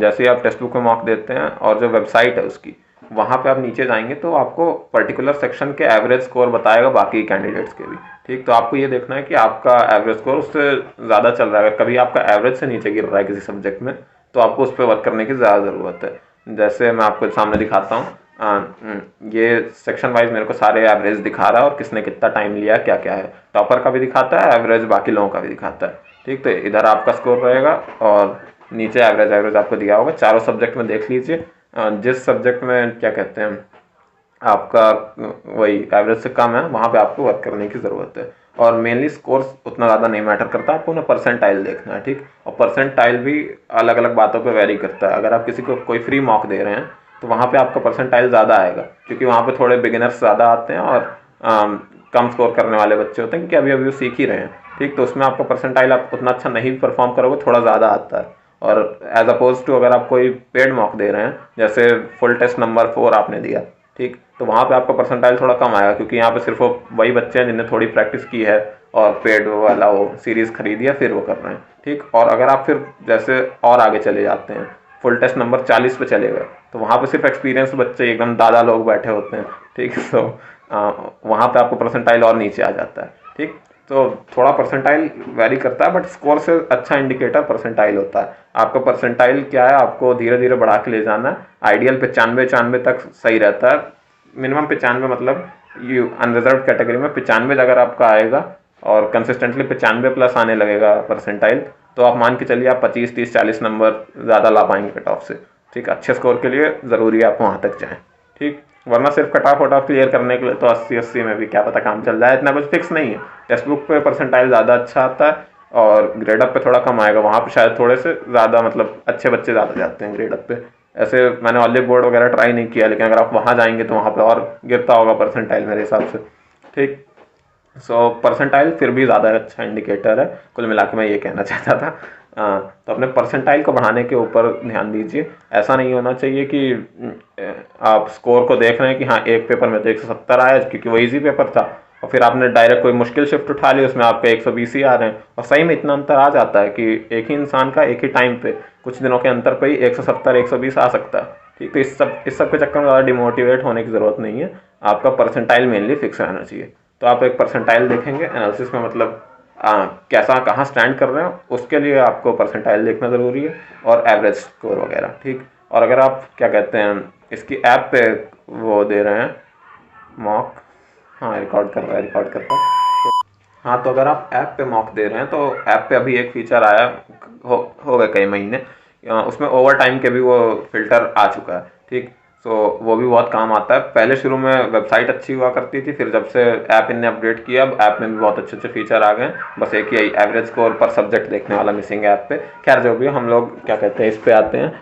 जैसे ही आप टेक्स्ट बुक में मॉक देते हैं और जो वेबसाइट है उसकी, वहाँ पे आप नीचे जाएंगे तो आपको पर्टिकुलर सेक्शन के एवरेज स्कोर बताएगा बाकी कैंडिडेट्स के भी, ठीक। तो आपको ये देखना है कि आपका एवरेज स्कोर उससे ज़्यादा चल रहा है। अगर कभी आपका एवरेज से नीचे गिर रहा है किसी सब्जेक्ट में, तो आपको उस पर वर्क करने की ज़्यादा ज़रूरत है। जैसे मैं आपको सामने दिखाता हूँ, ये सेक्शन वाइज मेरे को सारे एवरेज दिखा रहा है और किसने कितना टाइम लिया, क्या क्या है, टॉपर का भी दिखाता है, एवरेज बाकी लोगों का भी दिखाता है, ठीक। तो इधर आपका स्कोर रहेगा और नीचे एवरेज आपको दिया होगा। चारों सब्जेक्ट में देख लीजिए, जिस सब्जेक्ट में क्या कहते हैं आपका वही एवरेज से कम है, वहाँ पे आपको वर्क करने की ज़रूरत है। और मेनली स्कोर्स उतना ज़्यादा नहीं मैटर करता, आपको ना परसेंटाइल देखना है, ठीक। और परसेंटाइल भी अलग अलग बातों पे वेरी करता है। अगर आप किसी को कोई फ्री मॉक दे रहे हैं तो वहाँ पे आपका परसेंटाइल ज़्यादा आएगा, क्योंकि वहाँ पे थोड़े बिगिनर्स ज़्यादा आते हैं और कम स्कोर करने वाले बच्चे होते हैं, क्योंकि अभी अभी वो सीख ही रहे हैं, ठीक। तो उसमें आपका परसेंटाइल आप उतना अच्छा नहीं परफॉर्म करोगे, थोड़ा ज़्यादा आता है। और एज अपोज टू अगर आप कोई पेड मॉक दे रहे हैं, जैसे फुल टेस्ट नंबर 4 आपने दिया, ठीक, तो वहाँ पे आपका परसेंटाइल थोड़ा कम आएगा, क्योंकि यहाँ पे सिर्फ वो वही बच्चे हैं जिन्हें थोड़ी प्रैक्टिस की है और पेड वाला वो सीरीज़ खरीदी है, फिर वो कर रहे हैं, ठीक। और अगर आप फिर जैसे और आगे चले जाते हैं, फुल टेस्ट नंबर 40 पे चले गए, तो वहाँ पे सिर्फ एक्सपीरियंस बच्चे एकदम दादा लोग बैठे होते हैं, ठीक। तो वहाँ पे आपको परसेंटाइल और नीचे आ जाता है, ठीक। तो थोड़ा परसेंटाइल वैरी करता है, बट स्कोर से अच्छा इंडिकेटर परसेंटाइल होता है। आपका परसेंटाइल क्या है, आपको धीरे धीरे बढ़ा के ले जाना है। आइडियल 95 तक सही रहता है, मिनिमम 95, मतलब यू अनरिजर्व कैटेगरी में 95 अगर आपका आएगा और कंसिस्टेंटली 95 प्लस आने लगेगा परसेंटाइल, तो आप मान के चलिए आप 25, 30, 40 नंबर ज़्यादा ला पाएंगे कट ऑफ से, ठीक। अच्छे स्कोर के लिए ज़रूरी है आप वहाँ तक जाएँ, ठीक। वरना सिर्फ कट ऑफ क्लियर करने के लिए तो 80 में भी क्या पता काम चल जाए, इतना कुछ फिक्स नहीं है। टेक्स्ट बुक पे परसेंटाइल ज़्यादा अच्छा आता है और ग्रेड अप पे थोड़ा कम आएगा, वहाँ पे शायद थोड़े से ज़्यादा, मतलब अच्छे बच्चे ज़्यादा जाते हैं ग्रेड अप पे। ऐसे मैंने ऑलिव बोर्ड वगैरह ट्राई नहीं किया, लेकिन अगर आप वहाँ जाएंगे तो वहाँ पे और गिरता होगा परसेंटाइल मेरे हिसाब से, ठीक। सो परसेंटाइल फिर भी ज़्यादा अच्छा इंडिकेटर है, कुल मिला के मैं ये कहना चाहता था। तो अपने परसेंटाइल को बढ़ाने के ऊपर ध्यान दीजिए। ऐसा नहीं होना चाहिए कि आप स्कोर को देख रहे हैं कि हाँ एक पेपर में तो 170 आया क्योंकि वो इजी पेपर था, और फिर आपने डायरेक्ट कोई मुश्किल शिफ्ट उठा ली, उसमें आपके 120 ही आ रहे हैं। और सही में इतना अंतर आ जाता है कि एक ही इंसान का एक ही टाइम पे कुछ दिनों के अंतर पे ही 170 120 आ सकता है, ठीक। तो इस सब के चक्कर में ज़्यादा डिमोटिवेट होने की ज़रूरत नहीं है, आपका परसेंटाइल मेनली फिक्स रहना चाहिए। तो आप एक परसेंटाइल देखेंगे एनालिसिस में, मतलब कैसा कहाँ स्टैंड कर रहे हो, उसके लिए आपको परसेंटाइल देखना ज़रूरी है, और एवरेज स्कोर वगैरह, ठीक। और अगर आप क्या कहते हैं इसकी ऐप पे वो दे रहे हैं मॉक, हाँ रिकॉर्ड कर रहा है, रिकॉर्ड कर रहा है। हाँ, तो अगर आप ऐप पे मॉक दे रहे हैं तो ऐप पे अभी एक फीचर आया, हो गए कई महीने, उसमें ओवर टाइम के भी वो फिल्टर आ चुका है, ठीक। सो वो भी बहुत काम आता है। पहले शुरू में वेबसाइट अच्छी हुआ करती थी, फिर जब से ऐप इनने अपडेट किया, अब ऐप में भी बहुत अच्छे अच्छे फीचर आ गए। बस एक ही एवरेज स्कोर पर सब्जेक्ट देखने वाला मिसिंग है ऐप पे। खैर जो भी, हम लोग क्या कहते हैं इस पे आते हैं,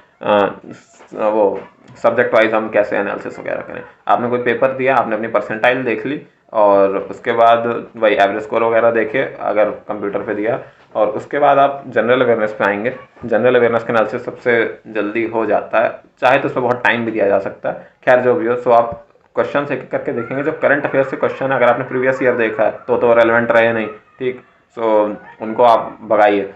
वो सब्जेक्ट वाइज हम कैसे एनालिसिस वगैरह करें। आपने कोई पेपर दिया, आपने अपनी परसेंटाइल देख ली, और उसके बाद वही एवरेज स्कोर वगैरह देखे अगर कंप्यूटर पे दिया, और उसके बाद आप जनरल अवेयरनेस पे आएंगे। जनरल अवेयरनेस का एनालिसिस सबसे जल्दी हो जाता है, चाहे तो उसमें बहुत टाइम भी दिया जा सकता है। खैर जो भी हो, सो आप क्वेश्चन एक एक करके देखेंगे। जो करंट अफेयर्स के क्वेश्चन है, अगर आपने प्रीवियस ईयर देखा है तो रेलिवेंट रहे नहीं, ठीक। सो उनको आप भगाइए,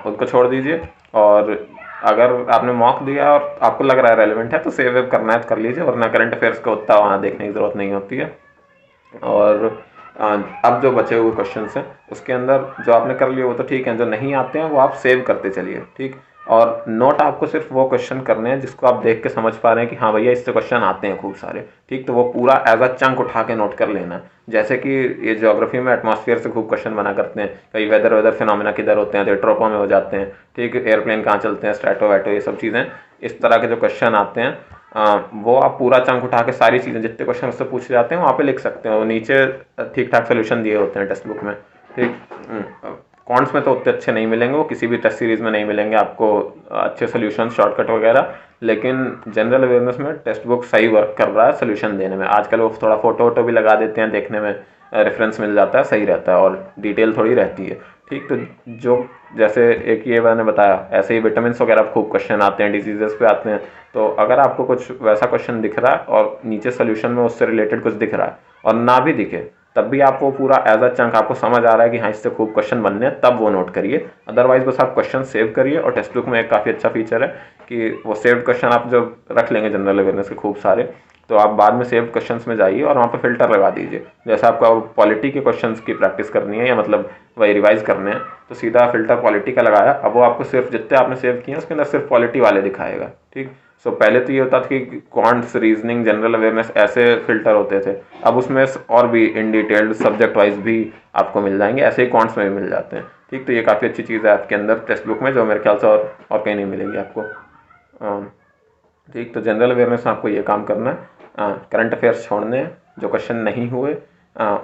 उनको छोड़ दीजिए। और अगर आपने मॉक दिया और आपको लग रहा है रेलिवेंट है तो सेव वेव करना है तो कर लीजिए, वरना करंट अफेयर्स को उतना वहाँ देखने की ज़रूरत नहीं होती है। और अब जो बचे हुए क्वेश्चंस हैं उसके अंदर जो आपने कर लिए वो तो ठीक है, जो नहीं आते हैं वो आप सेव करते चलिए, ठीक। और नोट आपको सिर्फ वो क्वेश्चन करने हैं जिसको आप देख के समझ पा रहे हैं कि हाँ भैया इससे क्वेश्चन आते हैं खूब सारे, ठीक। तो वो पूरा एज अ चंक उठा के नोट कर लेना है। जैसे कि ये ज्योग्राफी में एटमॉस्फेयर से खूब क्वेश्चन बना करते हैं, कई वेदर फिनोमेना किधर होते हैं तो ट्रोपो में हो जाते हैं, ठीक। एयरप्लेन कहाँ चलते हैं, स्ट्रेटो वैटो, ये सब चीज़ें, इस तरह के जो क्वेश्चन आते हैं वो आप पूरा चंक उठा के सारी चीज़ें जितने क्वेश्चन उससे पूछे जाते हैं वहाँ पे लिख सकते हो, नीचे ठीक ठाक सोल्यूशन दिए होते हैं टेक्स्ट बुक में। ठीक। कॉन्ट्स में तो उतने अच्छे नहीं मिलेंगे, वो किसी भी टेस्ट सीरीज़ में नहीं मिलेंगे आपको अच्छे सोल्यूशन शॉर्टकट वगैरह, लेकिन जनरल अवेयरनेस में टेक्स्ट बुक सही वर्क कर रहा है सोल्यूशन देने में। आजकल वो थोड़ा फोटो वोटो भी लगा देते हैं, देखने में रेफरेंस मिल जाता है, सही रहता है और डिटेल थोड़ी रहती है। ठीक। तो जो जैसे एक ये मैंने बताया, ऐसे ही विटामिन वगैरह खूब क्वेश्चन आते हैं, डिजीजेस पे आते हैं। तो अगर आपको कुछ वैसा क्वेश्चन दिख रहा है और नीचे सोल्यूशन में उससे रिलेटेड कुछ दिख रहा है और ना भी दिखे, तब भी आप वो पूरा एज अ चंक आपको समझ आ रहा है कि हाँ इससे खूब क्वेश्चन बनने हैं, तब वो नोट करिए। अदरवाइज बस आप क्वेश्चन सेव करिए। और टेक्स्ट बुक में एक काफ़ी अच्छा फीचर है कि वो सेव्ड क्वेश्चन आप जब रख लेंगे जनरल अवेयरनेस के खूब सारे, तो आप बाद में सेव्ड क्वेश्चंस में जाइए और वहाँ पे फिल्टर लगा दीजिए। जैसे आपको पॉलिटी के क्वेश्चंस की प्रैक्टिस करनी है या मतलब वही रिवाइज करने हैं, तो सीधा फिल्टर पॉलिटी का लगाया, अब वो आपको सिर्फ जितने आपने सेव किए हैं उसके अंदर सिर्फ पॉलिटी वाले दिखाएगा। ठीक। सो पहले तो ये होता था कि क्वांट्स, रीजनिंग, जनरल अवेयरनेस ऐसे फिल्टर होते थे, अब उसमें और भी इन डिटेल्ड सब्जेक्ट वाइज भी आपको मिल जाएंगे, ऐसे ही क्वांट्स में भी मिल जाते हैं। ठीक। तो ये काफ़ी अच्छी चीज़ है आपके अंदर टेक्स्ट बुक में, जो मेरे ख्याल से और कहीं नहीं मिलेगी आपको। ठीक। तो जनरल अवेयरनेस में आपको ये काम करना है, करंट अफेयर्स छोड़ने हैं, जो क्वेश्चन नहीं हुए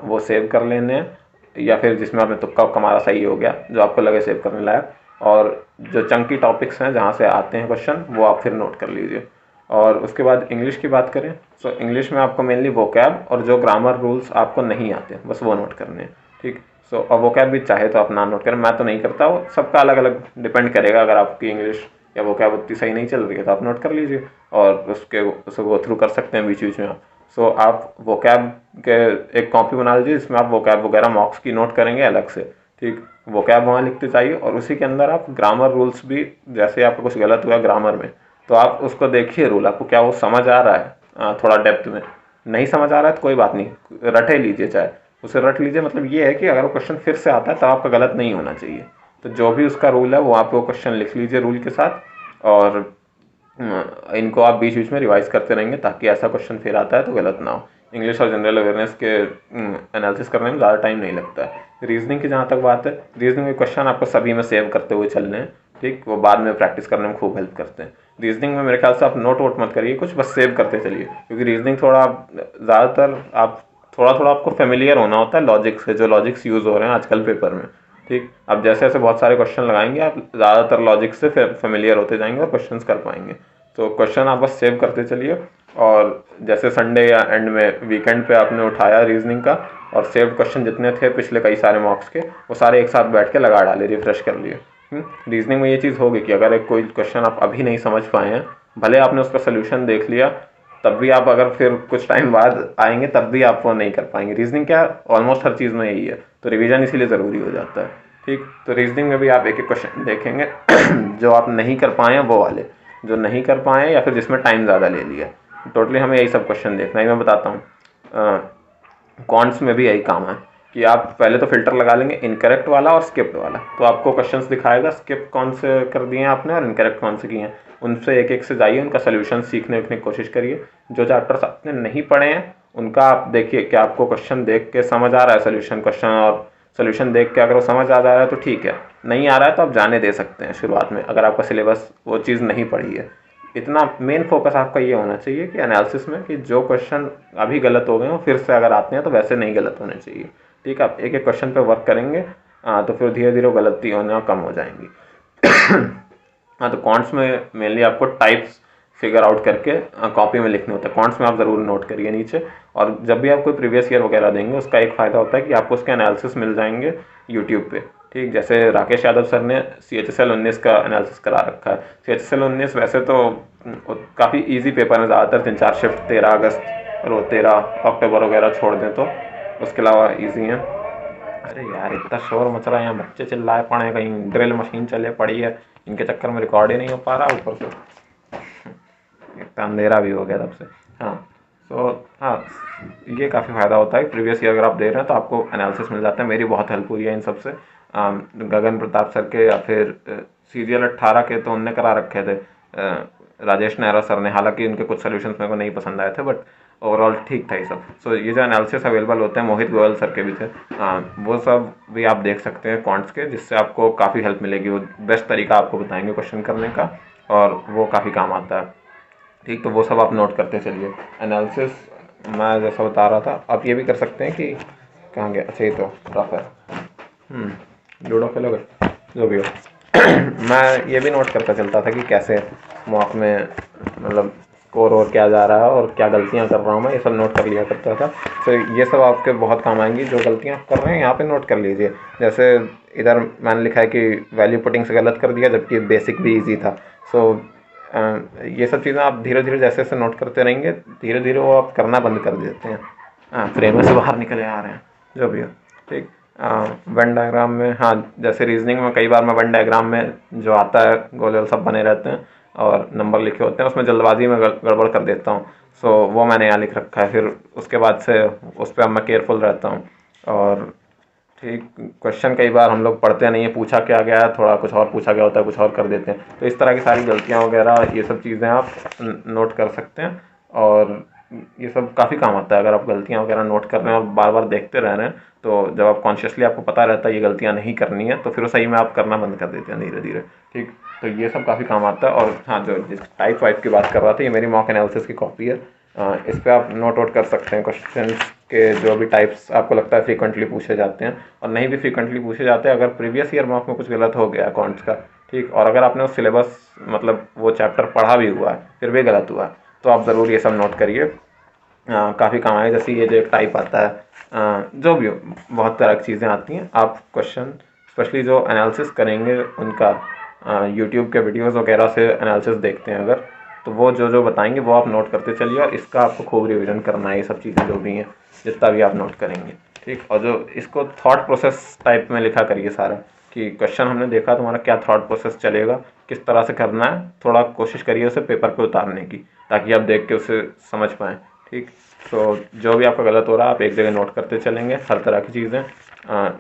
वो सेव कर लेने हैं, या फिर जिसमें आपने तुक्का उक्का मारा सही हो गया, जो आपको लगे सेव करने लायक, और जो चंकी टॉपिक्स हैं जहाँ से आते हैं क्वेश्चन वो आप फिर नोट कर लीजिए। और उसके बाद इंग्लिश की बात करें, तो इंग्लिश में आपको मेनली वोकैब और जो ग्रामर रूल्स आपको नहीं आते बस वो नोट करने हैं। ठीक। सो और वोकैब भी चाहे तो आप ना नोट करें, मैं तो नहीं करता, वो सबका अलग अलग डिपेंड करेगा। अगर आपकी इंग्लिश या वोकैब उतनी सही नहीं चल रही है तो आप नोट कर लीजिए और उसको गो थ्रू कर सकते हैं बीच बीच में आप। सो आप वोकैब के एक कॉपी बना लीजिए जिसमें आप वोकैब वगैरह मॉक्स की नोट करेंगे अलग से। ठीक। वोकैब वहाँ लिखते जाइए और उसी के अंदर आप ग्रामर रूल्स भी, जैसे आपका कुछ गलत हुआ ग्रामर में तो आप उसको देखिए, रूल आपको क्या वो समझ आ रहा है, थोड़ा डेप्थ में नहीं समझ आ रहा है तो कोई बात नहीं, रटे लीजिए, चाहे उसे रट लीजिए। मतलब ये है कि अगर वो क्वेश्चन फिर से आता है तो आपका गलत नहीं होना चाहिए। तो जो भी उसका रूल है वो आप वो क्वेश्चन लिख लीजिए रूल के साथ, और इनको आप बीच बीच में रिवाइज करते रहेंगे ताकि ऐसा क्वेश्चन फिर आता है तो गलत ना हो। इंग्लिश और जनरल अवेयरनेस के एनालिसिस करने में ज़्यादा टाइम नहीं लगता है। रीजनिंग की जहाँ तक बात है, रीजनिंग के क्वेश्चन आपको सभी में सेव करते हुए चलने हैं। ठीक। वो बाद में प्रैक्टिस करने में खूब हेल्प करते हैं। रीजनिंग में मेरे ख्याल से आप नोट वोट मत करिए कुछ, बस सेव करते चलिए, क्योंकि रीजनिंग थोड़ा ज़्यादातर आप थोड़ा थोड़ा आपको फेमिलियर होना होता है लॉजिक से, जो लॉजिक्स यूज़ हो रहे हैं आजकल पेपर में। ठीक। अब जैसे जैसे बहुत सारे क्वेश्चन लगाएंगे आप ज़्यादातर लॉजिक से फेमिलियर होते जाएंगे और क्वेश्चंस कर पाएंगे। तो क्वेश्चन आप बस सेव करते चलिए, और जैसे संडे या एंड में वीकेंड पे आपने उठाया रीजनिंग का और सेव्ड क्वेश्चन जितने थे पिछले कई सारे मॉक्स के, वो सारे एक साथ बैठ के लगा डाले, रिफ्रेश कर लिए। रीजनिंग में ये चीज़ होगी कि अगर एक कोई क्वेश्चन आप अभी नहीं समझ पाए हैं, भले आपने उसका सोल्यूशन देख लिया, तब भी आप अगर फिर कुछ टाइम बाद आएंगे तब भी आप वो नहीं कर पाएंगे। रीजनिंग क्या, ऑलमोस्ट हर चीज़ में यही है, तो रिवीजन इसीलिए ज़रूरी हो जाता है। ठीक। तो रीजनिंग में भी आप एक एक क्वेश्चन देखेंगे जो आप नहीं कर पाए हैं वो वाले, जो नहीं कर पाए या फिर जिसमें टाइम ज़्यादा ले लिया, टोटली हमें यही सब क्वेश्चन देखना है। मैं बताता हूँ, कॉन्ट्स में भी यही काम है कि आप पहले तो फिल्टर लगा लेंगे इनकरेक्ट वाला और स्किप्ड वाला, तो आपको क्वेश्चंस दिखाएगा स्किप कौन से कर दिए हैं आपने और इनकरेक्ट कौन से किए हैं। उनसे एक एक से जाइए, उनका सोल्यूशन सीखने की कोशिश करिए। जो चैप्टर्स आपने नहीं पढ़े हैं उनका आप देखिए कि आपको क्वेश्चन देख के समझ आ रहा है सोल्यूशन, क्वेश्चन और सोल्यूशन देख के अगर वो समझ आ जा रहा है तो ठीक है, नहीं आ रहा है तो आप जाने दे सकते हैं शुरुआत में, अगर आपका सिलेबस वो चीज़ नहीं पढ़ी है। इतना मेन फोकस आपका ये होना चाहिए कि एनालिसिस में, कि जो क्वेश्चन अभी गलत हो गए हो फिर से अगर आते हैं तो वैसे नहीं गलत होने चाहिए। ठीक है। आप एक एक क्वेश्चन पे वर्क करेंगे तो फिर धीरे धीरे गलती होना कम हो जाएंगी। हाँ, तो कॉन्ट्स में मेनली आपको टाइप्स फिगर आउट करके कॉपी में लिखने होते हैं। कॉन्ट्स में आप ज़रूर नोट करिए नीचे, और जब भी आप कोई प्रीवियस ईयर वगैरह देंगे उसका एक फ़ायदा होता है कि आपको उसके एनालिसिस मिल जाएंगे यूट्यूब पे। ठीक। जैसे राकेश यादव सर ने CHSL 19 का एनालिसिस करा रखा है। CHSL 19 वैसे तो काफ़ी ईजी पेपर है, ज़्यादातर 3-4 शिफ्ट 13 अगस्त और 13 अक्टूबर वगैरह छोड़ दें तो, उसके अलावा ईजी हैं। अरे यार इतना शोर मच रहा है यहाँ, बच्चे चिल्लाए पड़े हैं, कहीं ड्रिल मशीन चले पड़ी है, इनके चक्कर में रिकॉर्ड ही नहीं हो पा रहा ऊपर से इतना अंधेरा भी हो गया तब से। हाँ। तो हाँ, ये काफ़ी फ़ायदा होता है प्रीवियस ईयर अगर आप दे रहे हैं तो आपको एनालिसिस मिल जाता है। मेरी बहुत हेल्प हुई है इन सब से। गगन प्रताप सर के या फिर CGL 18 के तो उनने करा रखे थे, राजेश नेहरा सर ने, हालांकि उनके कुछ सोल्यूशंस मेरे को नहीं पसंद आए थे, बट ओवरऑल ठीक था ये सब। सो ये जो एनालिसिस अवेलेबल होते हैं, मोहित गोयल सर के भी थे, वो सब भी आप देख सकते हैं क्वांट्स के, जिससे आपको काफ़ी हेल्प मिलेगी। वो बेस्ट तरीका आपको बताएंगे क्वेश्चन करने का और वो काफ़ी काम आता है। ठीक, तो वो सब आप नोट करते चलिए। एनालिसिस मैं जैसा बता रहा था, आप ये भी कर सकते हैं कि कहाँ गया, अच्छा ये तो रफ है। लूडो खेलोगे, जो भी हो। मैं ये भी नोट करता चलता था कि कैसे मॉक में मतलब स्कोर और क्या जा रहा है और क्या गलतियां कर रहा हूँ मैं, ये सब नोट कर लिया करता था। तो ये सब आपके बहुत काम आएंगी, जो गलतियां आप कर रहे हैं यहाँ पे नोट कर लीजिए। जैसे इधर मैंने लिखा है कि वैल्यू पुटिंग से गलत कर दिया, जबकि बेसिक भी ईजी था। सो ये सब चीज़ें आप धीरे धीरे जैसे जैसे नोट करते रहेंगे, धीरे धीरे वो आप करना बंद कर देते हैं। हाँ, फ्रेम से बाहर निकले आ रहे हैं, जो भी हो। ठीक, वन डायग्राम में, हाँ जैसे रीजनिंग में कई बार मैं वन डायग्राम में जो आता है गोल गोल सब बने रहते हैं और नंबर लिखे होते हैं, उसमें जल्दबाजी में गड़बड़ कर देता हूँ। सो वो मैंने यहाँ लिख रखा है, फिर उसके बाद से उस पर अब मैं केयरफुल रहता हूँ। और ठीक, क्वेश्चन कई बार हम लोग पढ़ते नहीं है, पूछा क्या गया है, थोड़ा कुछ और पूछा गया होता है, कुछ और कर देते हैं। तो इस तरह की सारी गलतियाँ वगैरह ये सब चीज़ें आप नोट कर सकते हैं। और ये सब काफ़ी काम आता है अगर आप गलतियाँ वगैरह नोट कर रहे हैं और बार बार देखते रह रहे हैं। तो जब आप कॉन्शियसली आपको पता रहता है ये गलतियाँ नहीं करनी है, तो फिर वो सही में आप करना बंद कर देते हैं धीरे धीरे। ठीक, तो ये सब काफ़ी काम आता है। और हाँ, जो जिस टाइप वाइप की बात कर रहा था, ये मेरी मॉक एनालिसिस की कॉपी है। इस पे आप नोट आउट कर सकते हैं क्वेश्चंस के जो भी टाइप्स आपको लगता है फ्रीक्वेंटली पूछे जाते हैं, और नहीं भी फ्रीक्वेंटली पूछे जाते हैं। अगर प्रीवियस ईयर मॉक में कुछ गलत हो गया अकाउंट्स का, ठीक, और अगर आपने उस सिलेबस मतलब वो चैप्टर पढ़ा भी हुआ है फिर भी गलत हुआ है, तो आप ज़रूर ये सब नोट करिए। काफ़ी काम आए। जैसे ये जो एक टाइप आता है, जो भी हो, बहुत तरह की चीज़ें आती हैं। आप क्वेश्चन स्पेशली जो एनालिसिस करेंगे उनका यूट्यूब के वीडियोस वगैरह से एनालिसिस देखते हैं अगर, तो वो जो जो बताएंगे वो आप नोट करते चलिए, और इसका आपको खूब रिवीजन करना है, ये सब चीज़ें जो भी हैं जितना भी आप नोट करेंगे। ठीक, और जो इसको थॉट प्रोसेस टाइप में लिखा करिए सारा, कि क्वेश्चन हमने देखा, तुम्हारा क्या थॉट प्रोसेस चलेगा, किस तरह से करना है, थोड़ा कोशिश करिए उसे पेपर पे उतारने की, ताकि आप देख के उसे समझ पाएँ। ठीक, तो जो भी आपका गलत हो रहा है आप एक जगह नोट करते चलेंगे, हर तरह की चीज़ें।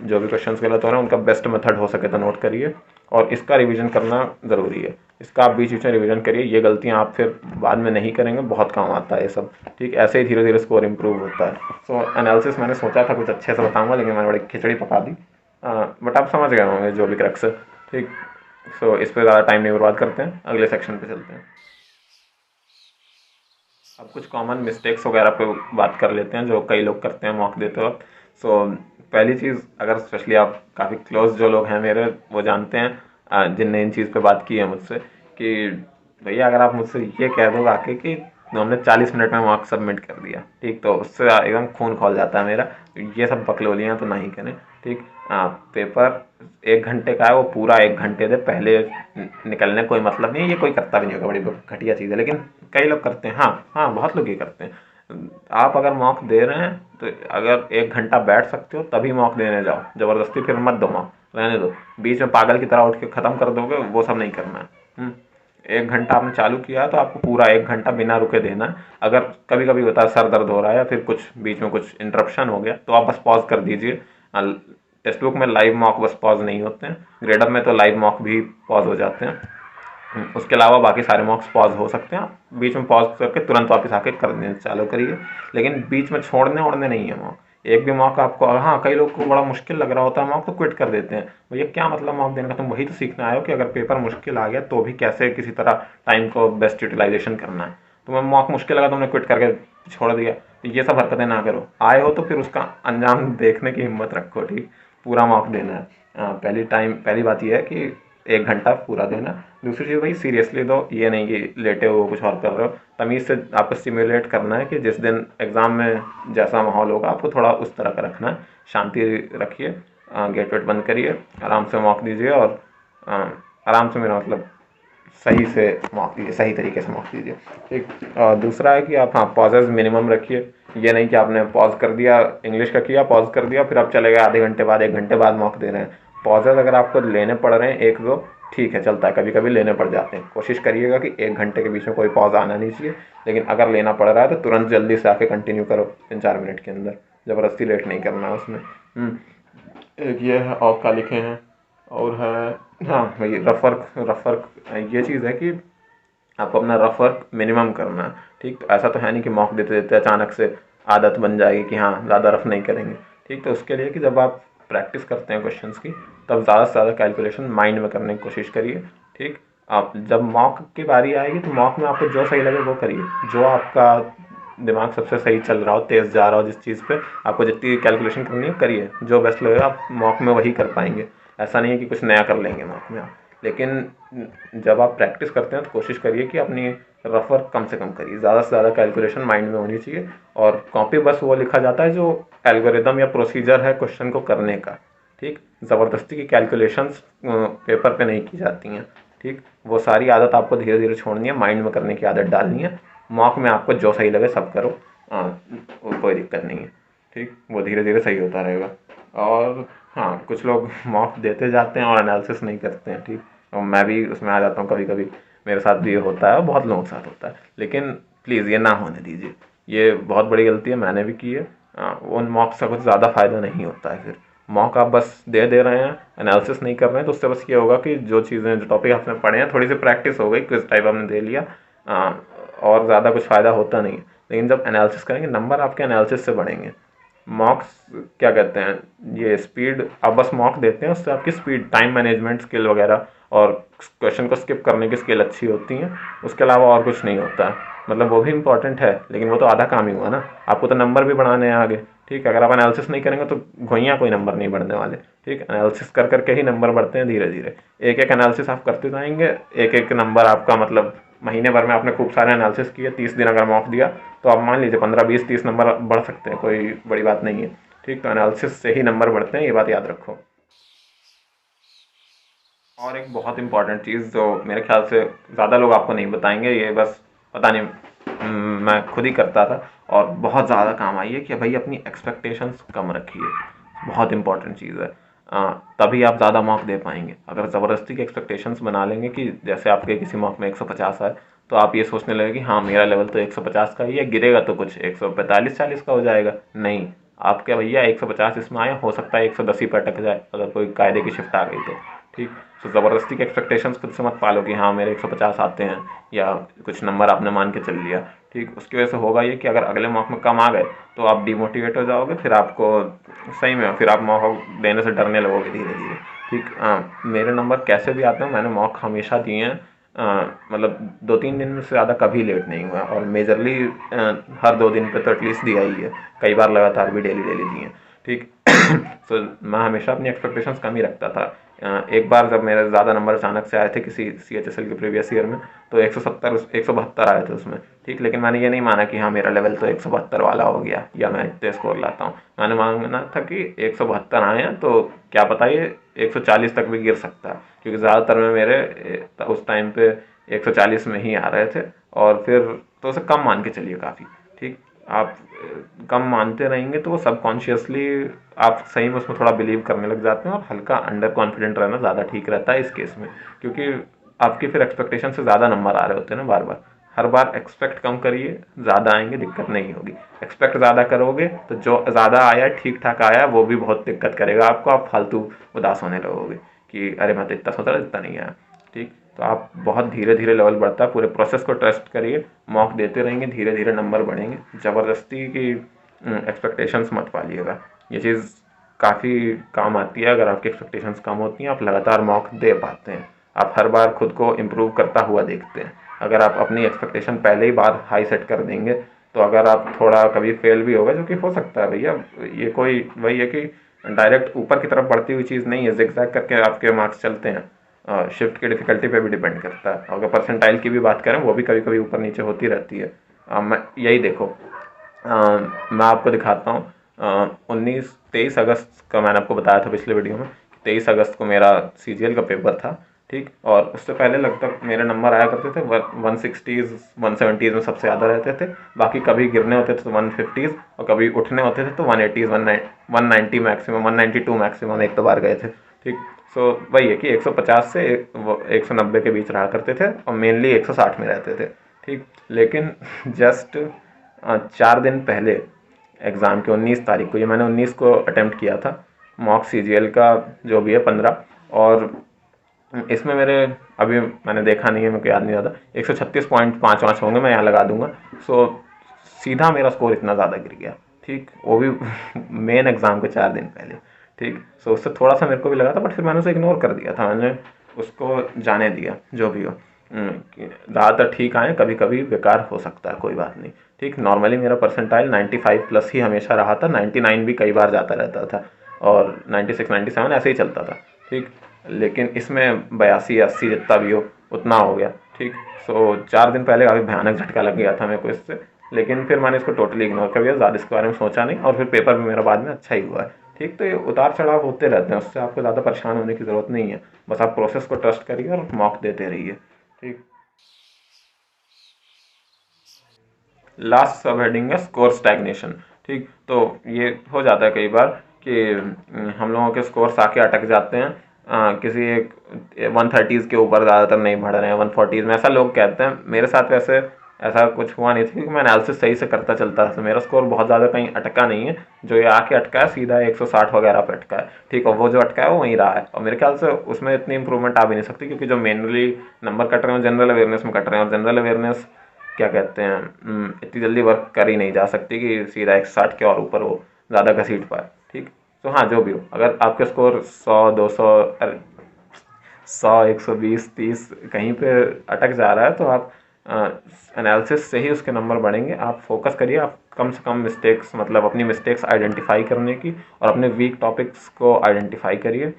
जो भी क्वेश्चंस गलत हो रहे हैं उनका बेस्ट मेथड हो सके तो नोट करिए, और इसका रिवीजन करना ज़रूरी है। इसका आप बीच बीच में रिवीजन करिए, ये गलतियाँ आप फिर बाद में नहीं करेंगे, बहुत काम आता है ये सब। ठीक, ऐसे ही धीरे धीरे स्कोर इम्प्रूव होता है। सो एनालिसिस मैंने सोचा था कुछ अच्छे से बताऊँगा, लेकिन मैंने बड़ी खिचड़ी पका दी। बट आप समझ गए होंगे जो भी क्रक्स है। ठीक, सो इस पर ज़्यादा टाइम नहीं बर्बाद करते हैं, अगले सेक्शन पे चलते हैं। अब कुछ कॉमन मिस्टेक्स वगैरह पे बात कर लेते हैं जो कई लोग करते हैं मॉक देते वक्त। सो पहली चीज़, अगर स्पेशली आप काफ़ी क्लोज जो लोग हैं मेरे, वो जानते हैं, जिनने इन चीज़ पे बात की है मुझसे, कि भैया अगर आप मुझसे ये कह दो आके कि हमने 40 मिनट में मॉक सबमिट कर दिया, ठीक, तो उससे एकदम खून खौल जाता है मेरा। ये सब बकलोलियाँ तो नहीं करें। ठीक, पेपर 1 घंटे का है, वो पूरा 1 घंटे दे, पहले निकलने कोई मतलब नहीं है। ये कोई करता भी नहीं होगा, बड़ी घटिया चीज़ है, लेकिन कई लोग करते हैं। हाँ हाँ, बहुत लोग ये करते हैं। आप अगर मॉक दे रहे हैं तो अगर 1 घंटा बैठ सकते हो तभी मॉक देने जाओ, ज़बरदस्ती फिर मत दो मॉक, रहने दो। बीच में पागल की तरह उठ के ख़त्म कर दोगे, वो सब नहीं करना है। 1 घंटा आपने चालू किया है तो आपको पूरा 1 घंटा बिना रुके देना है। अगर कभी कभी होता है सर दर्द हो रहा है या फिर कुछ बीच में कुछ इंटरप्शन हो गया, तो आप बस पॉज कर दीजिए। टेक्स्ट बुक में लाइव मॉक बस पॉज नहीं होते हैं, ग्रेडअप में तो लाइव मॉक भी पॉज हो जाते हैं। उसके अलावा बाकी सारे मॉक्स पॉज हो सकते हैं, आप बीच में पॉज करके तुरंत वापस आके करने चालू करिए, लेकिन बीच में छोड़ने ओड़ने नहीं है मॉक। एक भी मॉक आपको, हाँ कई लोग को बड़ा मुश्किल लग रहा होता है मॉक, तो क्विट कर देते हैं। भैया क्या मतलब मॉक देने का, तुम वही तो सीखना आए हो कि अगर पेपर मुश्किल आ गया तो भी कैसे किसी तरह टाइम को बेस्ट यूटिलाइजेशन करना है। तुम्हें मॉक मुश्किल लगा, तुमने क्विट करके छोड़ दिया, तो ये सब हरकतें ना करो। आए हो तो फिर उसका अंजाम देखने की हिम्मत रखो। ठीक, पूरा मॉक देना है। पहली बात यह है कि 1 घंटा पूरा देना। दूसरी चीज़ भाई सीरियसली दो, ये नहीं कि लेटे हो कुछ और कर रहे हो। तमीज़ से आपको स्टिमुलेट करना है कि जिस दिन एग्ज़ाम में जैसा माहौल होगा आपको थोड़ा उस तरह का रखना है। शांति रखिए, गेट वेट बंद करिए, आराम से मॉक दीजिए, और आराम से मेरा मतलब सही से मॉक दीजिए, सही तरीके से मॉक दीजिए। ठीक, और दूसरा है कि आप हाँ पॉजेज मिनिमम रखिए। ये नहीं कि आपने पॉज कर दिया, इंग्लिश का किया, पॉज कर दिया, फिर आप चले गए आधे घंटे बाद 1 घंटे बाद मॉक दे रहे हैं। पॉजेज अगर आपको लेने पड़ रहे हैं एक दो, ठीक है, चलता है, कभी कभी लेने पड़ जाते हैं। कोशिश करिएगा कि 1 घंटे के बीच में कोई पॉज आना नहीं चाहिए, लेकिन अगर लेना पड़ रहा है तो तुरंत जल्दी से आके कंटिन्यू करो 3-4 मिनट के अंदर, ज़बरदस्ती लेट नहीं करना है उसमें। एक ये है, और क्या लिखे हैं, और है हाँ भाई रफ वर्क। ये चीज़ है कि आपको अपना रफ वर्क मिनिमम करना है। ठीक, तो ऐसा तो है नहीं कि मॉक देते देते अचानक से आदत बन जाएगी कि हाँ ज़्यादा रफ नहीं करेंगे। ठीक, तो उसके लिए कि जब आप प्रैक्टिस करते हैं क्वेश्चंस की, तब ज़्यादा से ज़्यादा कैलकुलेशन माइंड में करने की कोशिश करिए। ठीक, आप जब मॉक की बारी आएगी तो मॉक में आपको जो सही लगे वो करिए, जो आपका दिमाग सबसे सही चल रहा हो, तेज़ जा रहा हो, जिस चीज़ पे आपको जितनी कैलकुलेशन करनी है करिए, जो बेस्ट लगेगा आप मॉक में वही कर पाएंगे। ऐसा नहीं है कि कुछ नया कर लेंगे मॉक में आप, लेकिन जब आप प्रैक्टिस करते हैं तो कोशिश करिए कि अपनी रफ वर्क कम से कम करिए, ज़्यादा से ज़्यादा कैलकुलेशन माइंड में होनी चाहिए। और कॉपी बस वो लिखा जाता है जो एल्गोरिदम या प्रोसीजर है क्वेश्चन को करने का, ठीक। ज़बरदस्ती की कैलकुलेशंस पेपर पे नहीं की जाती हैं, ठीक। वो सारी आदत आपको धीरे धीरे छोड़नी है, माइंड में करने की आदत डालनी है। मॉक में आपको जो सही लगे सब करो, कोई दिक्कत नहीं है, ठीक। वो धीरे धीरे सही होता रहेगा। और हाँ, कुछ लोग मॉक देते जाते हैं और एनालिसिस नहीं करते हैं, ठीक। और मैं भी उसमें आ जाता हूँ कभी कभी, मेरे साथ भी ये होता है, बहुत लोगों के साथ होता है। लेकिन प्लीज़ ये ना होने दीजिए, ये बहुत बड़ी गलती है, मैंने भी की है। उन मॉक से कुछ ज़्यादा फ़ायदा नहीं होता है। फिर मॉक आप बस दे रहे हैं, एनालिसिस नहीं कर रहे हैं, तो उससे बस ये होगा कि जो चीज़ें, जो टॉपिक आपने पढ़े हैं, थोड़ी सी प्रैक्टिस हो गई, क्विज टाइप आपने दे लिया, और ज़्यादा कुछ फ़ायदा होता नहीं है। लेकिन जब एनालिसिस करेंगे, नंबर आपके एनालिसिस से बढ़ेंगे। मॉक्स क्या कहते हैं, ये स्पीड, आप बस मॉक देते हैं, उससे आपकी स्पीड, टाइम मैनेजमेंट स्किल वगैरह और क्वेश्चन को स्किप करने की स्किल अच्छी होती हैं। उसके अलावा और कुछ नहीं होता है। मतलब वो भी इंपॉर्टेंट है, लेकिन वो तो आधा काम ही हुआ ना, आपको तो नंबर भी बढ़ाने हैं आगे, ठीक। अगर आप एनालिसिस नहीं करेंगे तो घुइयाँ कोई नंबर नहीं बढ़ने वाले, ठीक। एनालिसिस कर करके ही नंबर बढ़ते हैं धीरे धीरे। एक एक एनालिसिस आप करते जाएंगे, एक एक नंबर आपका, मतलब महीने भर में आपने खूब सारे एनालिसिस किए, 30 दिन अगर मॉक दिया, तो आप मान लीजिए 15 20 30 नंबर बढ़ सकते हैं, कोई बड़ी बात नहीं है, ठीक। तो एनालिसिस से ही नंबर बढ़ते हैं, ये बात याद रखो। और एक बहुत इंपॉर्टेंट चीज़ जो मेरे ख्याल से ज़्यादा लोग आपको नहीं बताएंगे, ये बस पता नहीं, मैं खुद ही करता था और बहुत ज़्यादा काम आई है, कि भाई अपनी एक्सपेक्टेशंस कम रखिए। बहुत इंपॉर्टेंट चीज़ है। तभी आप ज़्यादा मार्क दे पाएंगे। अगर ज़बरदस्ती की एक्सपेक्टेशंस बना लेंगे कि जैसे आपके किसी मार्क में 150 आए, तो आप ये सोचने लगे कि हाँ मेरा लेवल तो 150 का ही है, गिरेगा तो कुछ 145 40 का हो जाएगा। नहीं, आप क्या भैया 150 इसमें आए, हो सकता है 110 ही पर अटक जाए, अगर कोई कायदे की शिफ्ट आ गई तो, ठीक। तो ज़बरदस्ती के एक्सपेक्टेशंस खुद से मत पालो कि हाँ मेरे 150 आते हैं, या कुछ नंबर आपने मान के चल लिया, ठीक। उसकी वजह से होगा ये कि अगर अगले मॉक में कम आ गए तो आप डिमोटिवेट हो जाओगे, फिर आपको सही में, फिर आप मौका देने से डरने लगोगे धीरे धीरे, ठीक। मेरे नंबर कैसे भी आते हैं, मैंने मॉक हमेशा दिए हैं। मतलब 2 3 दिन में से ज़्यादा कभी लेट नहीं हुआ, और मेजरली हर 2 दिन पे तो एटलीस्ट दिया ही है, कई बार लगातार भी डेली डेली दिए हैं, ठीक। तो मैं हमेशा अपनी एक्सपेक्टेशंस कम ही रखता था। एक बार जब मेरे ज़्यादा नंबर अचानक से आए थे किसी CHSL के प्रीवियस ईयर में, तो 170 172 आए थे उसमें, ठीक। लेकिन मैंने ये नहीं माना कि हाँ मेरा लेवल तो 172 वाला हो गया, या मैं इतने स्कोर लाता हूँ। मैंने माना था कि 172 आए हैं तो क्या पता ये 140 तक भी गिर सकता है, क्योंकि ज़्यादातर में मेरे उस टाइम पे 140 में ही आ रहे थे। और फिर तो उसे कम मान के चलिए काफ़ी, ठीक। आप कम मानते रहेंगे तो वो सबकॉन्शियसली आप सही में उसमें थोड़ा बिलीव करने लग जाते हैं, और हल्का अंडर कॉन्फिडेंट रहना ज़्यादा ठीक रहता है इस केस में, क्योंकि आपकी फिर एक्सपेक्टेशन से ज़्यादा नंबर आ रहे होते हैं ना बार बार। हर बार एक्सपेक्ट कम करिए, ज़्यादा आएंगे, दिक्कत नहीं होगी। एक्सपेक्ट ज़्यादा करोगे तो जो ज़्यादा आया, ठीक ठाक आया, वो भी बहुत दिक्कत करेगा आपको, आप फालतू उदास होने लगोगे कि अरे मैं तो इतना सोचा था, इतना नहीं आया, ठीक। तो आप बहुत धीरे धीरे लेवल बढ़ता है, पूरे प्रोसेस को ट्रस्ट करिए, मॉक देते रहेंगे, धीरे धीरे नंबर बढ़ेंगे। ज़बरदस्ती की एक्सपेक्टेशंस मत पालिएगा, ये चीज़ काफ़ी काम आती है। अगर आपकी एक्सपेक्टेशंस कम होती हैं, आप लगातार मॉक दे पाते हैं, आप हर बार खुद को इम्प्रूव करता हुआ देखते हैं। अगर आप अपनी एक्सपेक्टेशन पहले ही बार हाई सेट कर देंगे, तो अगर आप थोड़ा कभी फेल भी होगा, जो कि हो सकता है भैया, ये कोई वही है कि डायरेक्ट ऊपर की तरफ बढ़ती हुई चीज़ नहीं है, जिगजैग करके आपके मार्क्स चलते हैं। शिफ्ट की डिफ़िकल्टी पे भी डिपेंड करता है। अगर परसेंटाइल की भी बात करें, वो भी कभी कभी ऊपर नीचे होती रहती है। मैं यही देखो, मैं आपको दिखाता हूँ। 19 23 अगस्त का मैंने आपको बताया था पिछले वीडियो में, 23 अगस्त को मेरा CGL का पेपर था, ठीक। और उससे पहले लगभग मेरे नंबर आया करते थे 160s 170s में सबसे ज़्यादा रहते थे। बाकी कभी गिरने होते थे तो 150s, और कभी उठने होते थे तो 180s 190 मैक्सिमम, 192 मैक्सिमम एक तो बार गए थे, ठीक। सो वही है कि 150 से 190 के बीच रहा करते थे, और मेनली 160 में रहते थे, ठीक। लेकिन जस्ट 4 दिन पहले एग्ज़ाम के 19 तारीख को, ये मैंने 19 को अटेम्प्ट किया था मॉक CGL का, जो भी है 15। और इसमें मेरे, अभी मैंने देखा नहीं है, मेरे को याद नहीं आता, 136.55 होंगे, मैं यहाँ लगा दूंगा। सो सीधा मेरा स्कोर इतना ज़्यादा गिर गया, ठीक। वो भी मेन एग्ज़ाम के 4 दिन पहले, ठीक। सो उससे थोड़ा सा मेरे को भी लगा था, बट फिर मैंने उसे इग्नोर कर दिया था। मैंने उसको जाने दिया, जो भी हो। ज़्यादातर ठीक आए, कभी कभी बेकार हो सकता है, कोई बात नहीं। ठीक, नॉर्मली मेरा परसेंटाइल 95 प्लस ही हमेशा रहा था, 99 भी कई बार जाता रहता था, और 96 97 ऐसे ही चलता था। ठीक, लेकिन इसमें 82 80 जितना भी हो उतना हो गया। ठीक, सो 4 दिन पहले काफ़ी भयानक झटका लग गया था मेरे को इससे, लेकिन फिर मैंने इसको टोटली इग्नोर कर दिया, ज़्यादा इसके बारे में सोचा नहीं, और फिर पेपर भी मेरा बाद में अच्छा ही हुआ है। ठीक, तो ये उतार चढ़ाव होते रहते हैं, उससे आपको ज़्यादा परेशान होने की ज़रूरत नहीं है। बस आप प्रोसेस को ट्रस्ट करिए और मॉक देते रहिए। ठीक, लास्ट सब हेडिंग है स्कोर स्टैग्नेशन। ठीक, तो ये हो जाता है कई बार कि हम लोगों के स्कोर्स आके अटक जाते हैं, किसी एक 130s के ऊपर, ज़्यादातर नहीं बढ़ रहे हैं 140s में, ऐसा लोग कहते हैं। मेरे साथ वैसे ऐसा कुछ हुआ नहीं था, क्योंकि मैं एनालिसिस सही से करता चलता था, तो मेरा स्कोर बहुत ज़्यादा कहीं अटका नहीं है। जो ये आके अटका है सीधा 160 वगैरह पे अटका है। ठीक, और वो जो अटका है वो वहीं रहा है, और मेरे ख्याल से उसमें इतनी इंप्रूवमेंट आ भी नहीं सकती, क्योंकि जो मेनली नंबर कट रहे हैं जनरल अवेयरनेस में कट रहे हैं, और जनरल अवेयरनेस क्या कहते हैं, इतनी जल्दी वर्क कर ही नहीं जा सकती कि सीधा 160 के और ऊपर वो ज़्यादा घसीट पाए। ठीक, तो हाँ, जो भी हो, अगर आपके स्कोर 100 200 100 120 30 कहीं पे अटक जा रहा है, तो आप एनालिसिस से ही उसके नंबर बढ़ेंगे। आप फोकस करिए, आप कम से कम मिस्टेक्स, मतलब अपनी मिस्टेक्स आइडेंटिफाई करने की, और अपने वीक टॉपिक्स को आइडेंटिफाई करिए।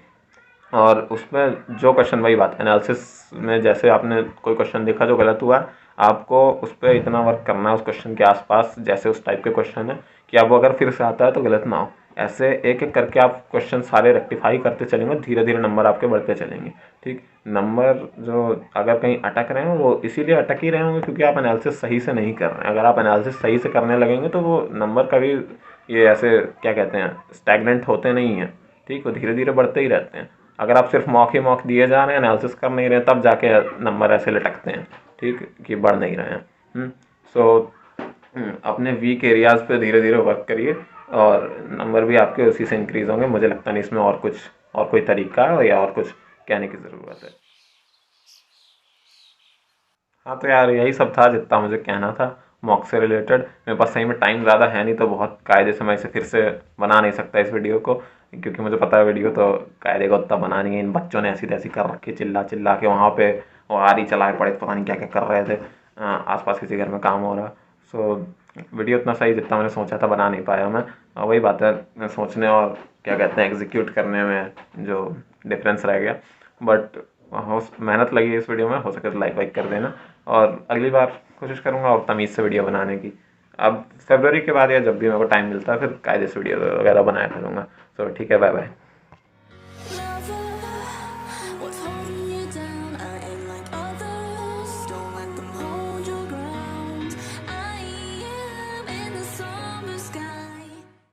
और उसमें जो क्वेश्चन, वही बात, एनालिसिस में जैसे आपने कोई क्वेश्चन देखा जो गलत हुआ, आपको उस पर इतना वर्क करना है उस क्वेश्चन के आसपास, जैसे उस टाइप के क्वेश्चन है, कि अब वो अगर फिर से आता है तो गलत ना हो। ऐसे एक एक करके आप क्वेश्चन सारे रेक्टिफाई करते चलेंगे, धीरे धीरे नंबर आपके बढ़ते चलेंगे। ठीक, नंबर जो अगर कहीं अटक रहे हैं, वो इसीलिए अटक ही रहे होंगे क्योंकि आप एनालिसिस सही से नहीं कर रहे हैं। अगर आप एनालिसिस सही से करने लगेंगे तो वो नंबर कभी, ये ऐसे क्या कहते हैं, स्टैग्नेंट होते नहीं हैं। ठीक, वो धीरे धीरे बढ़ते ही रहते हैं। अगर आप सिर्फ मॉक ही मॉक दिए जा रहे हैं, एनालिसिस कर नहीं रहे हैं, तब जाके नंबर ऐसे लटकते हैं। ठीक, कि बढ़ नहीं रहे हैं। सो अपने वीक एरियाज़ पे धीरे धीरे वर्क करिए, और नंबर भी आपके उसी से इंक्रीज़ होंगे। मुझे लगता नहीं इसमें और कुछ, और कोई तरीका है या और कुछ कहने की ज़रूरत है। हाँ, तो यार यही सब था जितना मुझे कहना था मॉक से रिलेटेड। मेरे पास सही में टाइम ज़्यादा है नहीं, तो बहुत कायदे से मैं इसे फिर से बना नहीं सकता इस वीडियो को, क्योंकि मुझे पता है वीडियो तो कायदे का उतना बना नहीं है। इन बच्चों ने ऐसी तैसी कर रखी, चिल्ला चिल्ला के वहाँ पे वो आरी चलाए पड़े, पता नहीं क्या क्या कर रहे थे, आसपास किसी घर में काम हो रहा। सो वीडियो उतना सही जितना मैंने सोचा था बना नहीं पाया मैं। वही बात है, सोचने और क्या कहते हैं एग्जीक्यूट करने में जो डिफरेंस रह गया। बट हो मेहनत लगी इस वीडियो में, हो सके तो लाइक वाइक कर देना, और अगली बार कोशिश करूँगा और तमीज़ से वीडियो बनाने की। अब फरवरी के बाद या जब भी मेरे को टाइम मिलता है, फिर कायदे से वीडियो वगैरह बनाया करूँगा। सो ठीक है, बाय बाय।